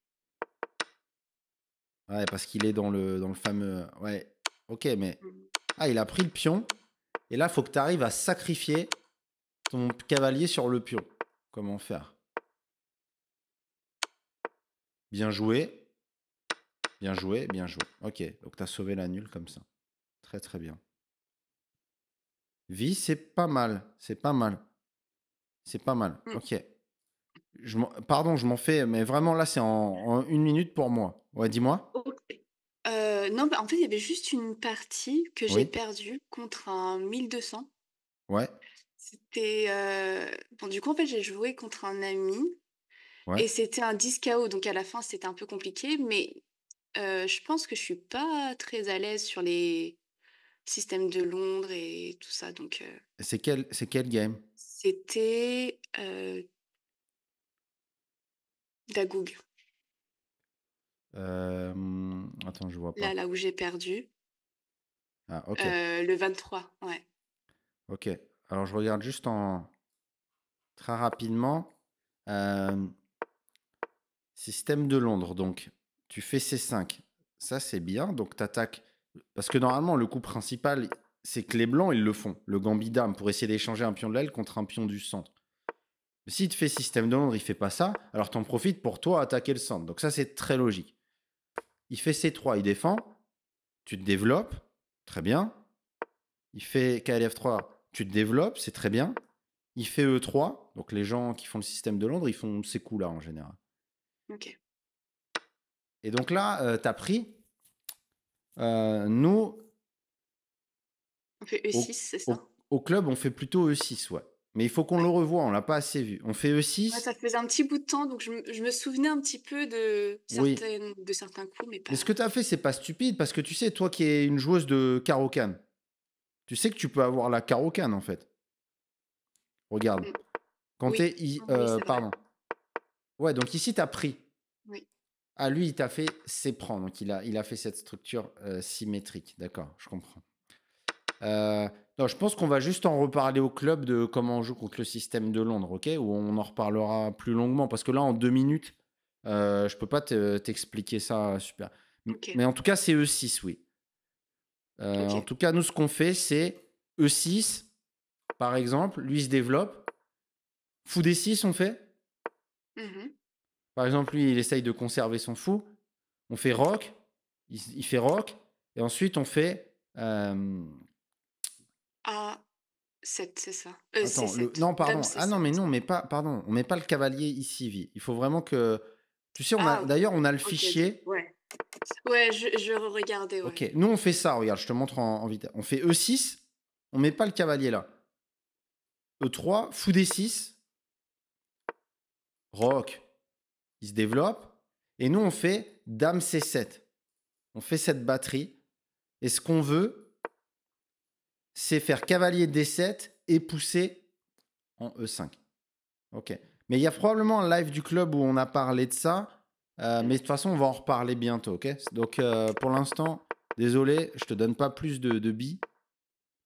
Speaker 1: Ouais, parce qu'il est dans le fameux... Ouais, ok, mais...
Speaker 2: Mmh.
Speaker 1: Ah, il a pris le pion. Et là, il faut que tu arrives à sacrifier ton cavalier sur le pion. Comment faire? Bien joué, bien joué, bien joué. Ok, donc tu as sauvé la nulle comme ça. Très très bien. Vie, c'est pas mal. C'est pas mal. C'est pas mal.
Speaker 2: Mmh.
Speaker 1: Ok. Pardon, je m'en fais, mais vraiment là, c'est en 1 minute pour moi. Ouais, dis-moi.
Speaker 2: OK. Non, bah, en fait, il y avait juste une partie que j'ai
Speaker 1: Oui.
Speaker 2: perdue contre un 1200.
Speaker 1: Ouais.
Speaker 2: C'était, bon, du coup, en fait, j'ai joué contre un ami
Speaker 1: Ouais.
Speaker 2: et c'était un 10 KO, donc à la fin, c'était un peu compliqué, mais je pense que je suis pas très à l'aise sur les systèmes de Londres et tout ça, donc
Speaker 1: C'est quel game?
Speaker 2: c'était, Dagoog,
Speaker 1: Attends, je vois pas.
Speaker 2: là où j'ai perdu,
Speaker 1: Ah, ok.
Speaker 2: le 23, ouais.
Speaker 1: Ok. Alors, je regarde juste en très rapidement. Euh, Système de Londres, donc tu fais C5. Ça, c'est bien. Donc, tu attaques. Parce que normalement, le coup principal, c'est que les blancs, ils le font. Le gambit dame, pour essayer d'échanger un pion de l'aile contre un pion du centre. Mais s'il te fait système de Londres, il fait pas ça. Alors, tu en profites pour toi attaquer le centre. Donc, ça, c'est très logique. Il fait C3, il défend. Tu te développes. Très bien. Il fait KLF3, tu te développes. C'est très bien. Il fait E3. Donc, les gens qui font le système de Londres, ils font ces coups-là en général.
Speaker 2: OK.
Speaker 1: Et donc là, tu as pris. Nous,
Speaker 2: On fait E6,
Speaker 1: au,
Speaker 2: c'est ça?
Speaker 1: au club, on fait plutôt E6, ouais. Mais il faut qu'on le
Speaker 2: Ouais.
Speaker 1: revoie, on l'a pas assez vu. On fait
Speaker 2: Ouais,
Speaker 1: E6,
Speaker 2: ça faisait un petit bout de temps, donc je me souvenais un petit peu
Speaker 1: oui.
Speaker 2: de certains coups, mais
Speaker 1: Mais
Speaker 2: pas
Speaker 1: ce que tu as fait, c'est pas stupide, parce que tu sais, toi qui es une joueuse de carreau-canne, tu sais que tu peux avoir la carreau-canne, en fait. Regarde.
Speaker 2: mmh,
Speaker 1: Quand
Speaker 2: oui,
Speaker 1: t'es...
Speaker 2: oui, c'est vrai.
Speaker 1: Pardon. Ouais, donc ici, tu as pris.
Speaker 2: Oui.
Speaker 1: Ah, lui, il t'a fait c'est prendre. Donc, il a fait cette structure symétrique. D'accord, je comprends. Non, je pense qu'on va juste en reparler au club de comment on joue contre le système de Londres, ok? Où on en reparlera plus longuement. Parce que là, en 2 minutes, je peux pas t'expliquer ça super.
Speaker 2: OK,
Speaker 1: Mais en tout cas, c'est E6, oui. En
Speaker 2: OK.
Speaker 1: tout cas, nous, ce qu'on fait, c'est E6, par exemple. Lui, il se développe. Fou D6, on fait.
Speaker 2: Mmh.
Speaker 1: Par exemple, lui, il essaye de conserver son fou. On fait rock. Il fait rock. Et ensuite, on fait.
Speaker 2: A7, c'est ça?
Speaker 1: Attends,
Speaker 2: C7.
Speaker 1: non,
Speaker 2: Dame
Speaker 1: pardon. Ah non,
Speaker 2: C7.
Speaker 1: mais non, mais pas, pardon, on met pas le cavalier ici, vie. Il faut vraiment que, tu sais,
Speaker 2: Ah OK.
Speaker 1: d'ailleurs, on a le
Speaker 2: OK, OK.
Speaker 1: fichier.
Speaker 2: Ouais. Ouais, je re-regardais, ouais.
Speaker 1: Ok, nous on fait ça. Regarde, je te montre en vitesse. On fait E6, on met pas le cavalier là. E3, fou D6, rock, il se développe, et nous on fait Dame C7. On fait cette batterie, et ce qu'on veut, c'est faire cavalier D7 et pousser en E5. Ok. Mais il y a probablement un live du club où on a parlé de ça. Mais de toute façon, on va en reparler bientôt. Ok. Donc, pour l'instant, désolé, je te donne pas plus de billes.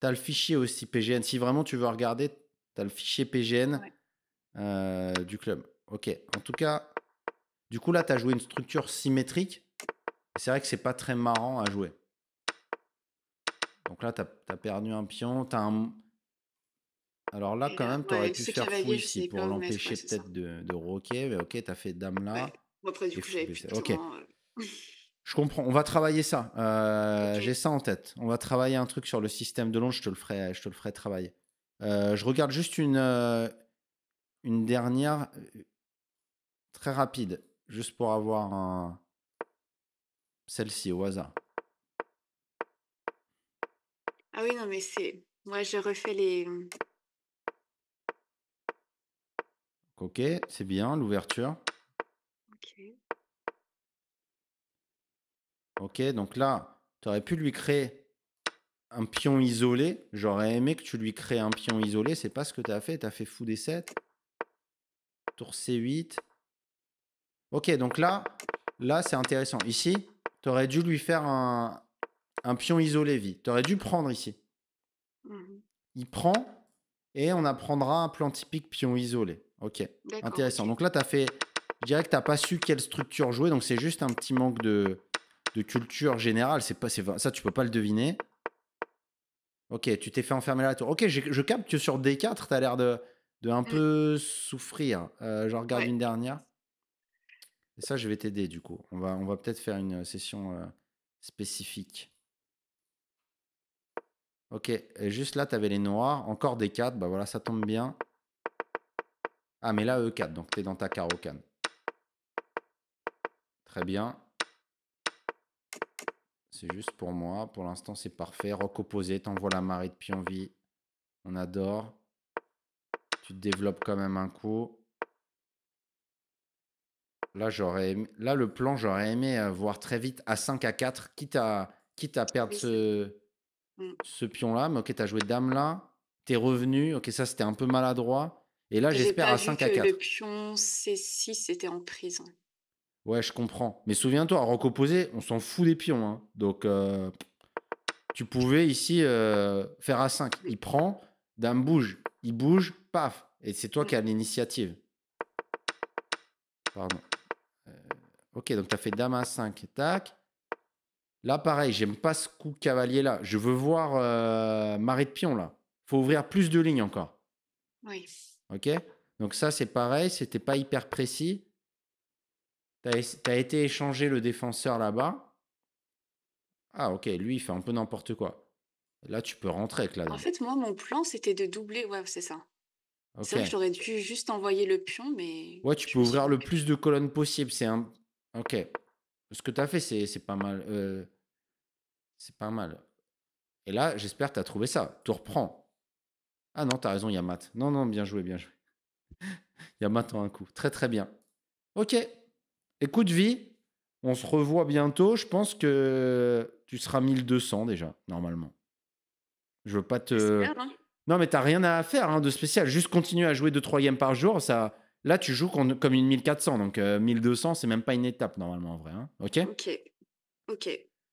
Speaker 1: Tu as le fichier aussi PGN. Si vraiment tu veux regarder, tu as le fichier PGN
Speaker 2: Ouais.
Speaker 1: du club. Ok. En tout cas, du coup, là, tu as joué une structure symétrique. C'est vrai que c'est pas très marrant à jouer. Donc là, tu as perdu un pion. Alors là,
Speaker 2: Et
Speaker 1: quand même, tu aurais
Speaker 2: ouais,
Speaker 1: pu
Speaker 2: ce
Speaker 1: faire fou
Speaker 2: cavalier, je
Speaker 1: ici
Speaker 2: savais
Speaker 1: pour
Speaker 2: pas où le mettre, ouais,
Speaker 1: l'empêcher
Speaker 2: c'est ça.
Speaker 1: peut-être de roquer. Mais ok, tu as fait dame
Speaker 2: Ouais.
Speaker 1: là
Speaker 2: Bon après du
Speaker 1: et
Speaker 2: coup,
Speaker 1: fou
Speaker 2: j'avais plus
Speaker 1: b7.
Speaker 2: de
Speaker 1: Ok,
Speaker 2: temps,
Speaker 1: je comprends. On va travailler ça. J'ai
Speaker 2: OK.
Speaker 1: ça en tête. On va travailler un truc sur le système de Londres. Je te le ferai travailler. Je regarde juste une dernière très rapide, juste pour avoir celle-ci au hasard.
Speaker 2: Ah oui, non, mais c'est ouais, j'ai refait les,
Speaker 1: Ok, c'est bien l'ouverture.
Speaker 2: OK.
Speaker 1: Ok, donc là, tu aurais pu lui créer un pion isolé. J'aurais aimé que tu lui crées un pion isolé. C'est pas ce que tu as fait. Tu as fait fou D7, tour C8. Ok, donc là c'est intéressant. Ici, T'aurais dû lui faire un pion isolé, vie. T'aurais dû prendre ici.
Speaker 2: Mmh.
Speaker 1: Il prend et on apprendra un plan typique pion isolé. Ok,
Speaker 2: D'accord,
Speaker 1: intéressant.
Speaker 2: OK.
Speaker 1: Donc là, je dirais que tu n'as pas su quelle structure jouer, donc c'est juste un petit manque de culture générale. Ça, tu peux pas le deviner. Ok, tu t'es fait enfermer la tour. Ok, je capte que sur D4, tu as l'air de un
Speaker 2: Mmh.
Speaker 1: peu souffrir. Je regarde
Speaker 2: Ouais.
Speaker 1: une dernière. Et ça, je vais t'aider du coup. On va peut-être faire une session spécifique. Ok, et juste là, tu avais les noirs. Encore des 4. Bah voilà, ça tombe bien. Ah, mais là, E4, donc tu es dans ta carocane. Très bien. C'est juste pour moi. Pour l'instant, c'est parfait. Roc opposé, t'envoies la marée de Pionvie. On adore. Tu te développes quand même un coup. Là, là le plan, j'aurais aimé voir très vite A5, A4, quitte à perdre
Speaker 2: Oui, c'est mmh.
Speaker 1: ce pion-là. Mais ok, t'as joué dame là. T'es revenu. Ok, ça, c'était un peu maladroit. Et là,
Speaker 2: J'ai
Speaker 1: j'espère
Speaker 2: pas vu
Speaker 1: A5,
Speaker 2: que le
Speaker 1: A4.
Speaker 2: pion C6 était en prise.
Speaker 1: Ouais, je comprends. Mais souviens-toi, à roc opposé, on s'en fout des pions, hein. Donc, tu pouvais ici faire A5. Il
Speaker 2: Oui.
Speaker 1: prend, dame bouge. Il bouge, paf. Et c'est toi
Speaker 2: Mmh.
Speaker 1: qui as l'initiative. Pardon. Euh, ok, donc tu as fait dame A5. Tac. Là, pareil, j'aime pas ce coup cavalier là. Je veux voir marée de pion là. Faut ouvrir plus de lignes encore.
Speaker 2: Oui.
Speaker 1: Ok. Donc ça, c'est pareil. C'était pas hyper précis. T'as été échangé le défenseur là-bas. Ah, ok. Lui, il fait un peu n'importe quoi. Là, tu peux rentrer avec la
Speaker 2: En
Speaker 1: dame.
Speaker 2: fait, moi, mon plan, c'était de doubler ouais, c'est ça. C'est
Speaker 1: Ok.
Speaker 2: vrai que j'aurais dû juste envoyer le pion, mais
Speaker 1: Ouais, tu
Speaker 2: je
Speaker 1: peux
Speaker 2: me suis
Speaker 1: ouvrir le
Speaker 2: loupée.
Speaker 1: plus de colonnes possible. C'est un. Ok. Ce que tu as fait, c'est pas mal. C'est pas mal. Et là, j'espère que tu as trouvé ça. Tu reprends. Ah non, tu as raison, il y a Matt. Non, non, bien joué, bien joué. Il y a Matt en un coup. Très, très bien. Ok. Écoute, Vie, on se revoit bientôt. Je pense que tu seras 1200 déjà, normalement. Je veux pas te.
Speaker 2: J'espère, hein.
Speaker 1: Non, mais t'as rien à faire hein, de spécial. Juste continuer à jouer 2-3 games par jour. Ça. Là, tu joues comme une 1400. Donc 1200, c'est même pas une étape, normalement, en vrai. Hein. Ok.
Speaker 2: OK, OK.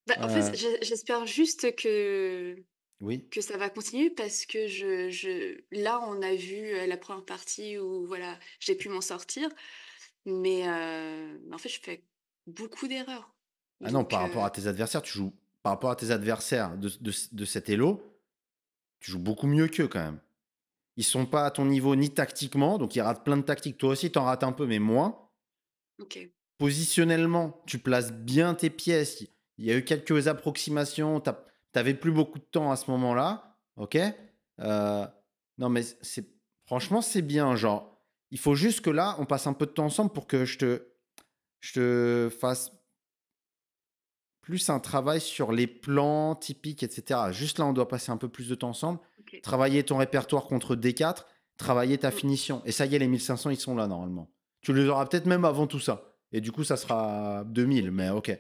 Speaker 2: Bah, en fait,
Speaker 1: Euh,
Speaker 2: j'espère juste
Speaker 1: oui.
Speaker 2: que ça va continuer parce que je là, on a vu, la première partie où voilà, j'ai pu m'en sortir, mais en fait, je fais beaucoup d'erreurs.
Speaker 1: Ah non,
Speaker 2: Donc
Speaker 1: par rapport à tes adversaires, tu joues. Par rapport à tes adversaires de cet Elo, tu joues beaucoup mieux qu'eux quand même. Ils sont pas à ton niveau ni tactiquement, donc ils ratent plein de tactiques. Toi aussi, t'en rates un peu, mais moins.
Speaker 2: OK.
Speaker 1: Positionnellement, tu places bien tes pièces. Il y a eu quelques approximations. T'avais plus beaucoup de temps à ce moment-là. Ok. Non, mais franchement, c'est bien. Genre, il faut juste que là, on passe un peu de temps ensemble pour que je te fasse plus un travail sur les plans typiques, etc. Juste là, on doit passer un peu plus de temps ensemble.
Speaker 2: OK.
Speaker 1: Travailler ton répertoire contre D4, travailler ta
Speaker 2: Mmh.
Speaker 1: finition. Et ça y est, les 1500, ils sont là normalement. Tu les auras peut-être même avant tout ça. Et du coup, ça sera 2000, mais ok.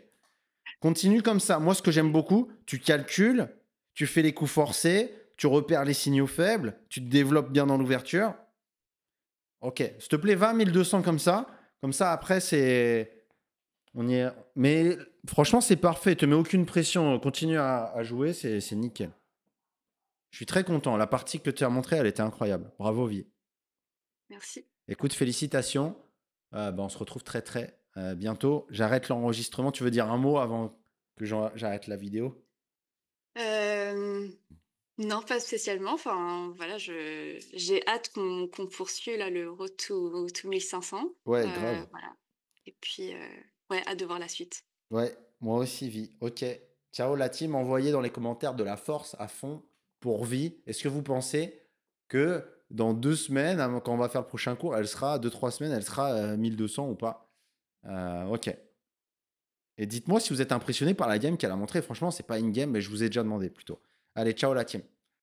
Speaker 1: Continue comme ça. Moi, ce que j'aime beaucoup, tu calcules, tu fais les coups forcés, tu repères les signaux faibles, tu te développes bien dans l'ouverture. Ok. S'il te plaît, 20 1200 comme ça. Comme ça, après, c'est. On y est. Mais franchement, c'est parfait. Te mets aucune pression. Continue à jouer. C'est nickel. Je suis très content. La partie que tu as montrée, elle était incroyable. Bravo, Vie.
Speaker 2: Merci.
Speaker 1: Écoute, félicitations. On se retrouve très, très bientôt. J'arrête l'enregistrement. Tu veux dire un mot avant que j'arrête la vidéo?
Speaker 2: Hem, non, pas spécialement. Enfin, voilà, je j'ai hâte qu'on poursuive là le Road to 1500.
Speaker 1: Ouais, grave.
Speaker 2: Voilà et puis, ouais, hâte de voir la suite.
Speaker 1: Ouais, moi aussi, Vie. Ok. Ciao, la team. Envoyez dans les commentaires de la force à fond pour Vie. Est-ce que vous pensez que dans 2 semaines, quand on va faire le prochain cours, elle sera, 2-3 semaines, elle sera 1200 ou pas? Ok. Et dites-moi si vous êtes impressionné par la game qu'elle a montrée. Franchement, c'est pas une game, mais je vous ai déjà demandé plutôt. Allez, ciao la team.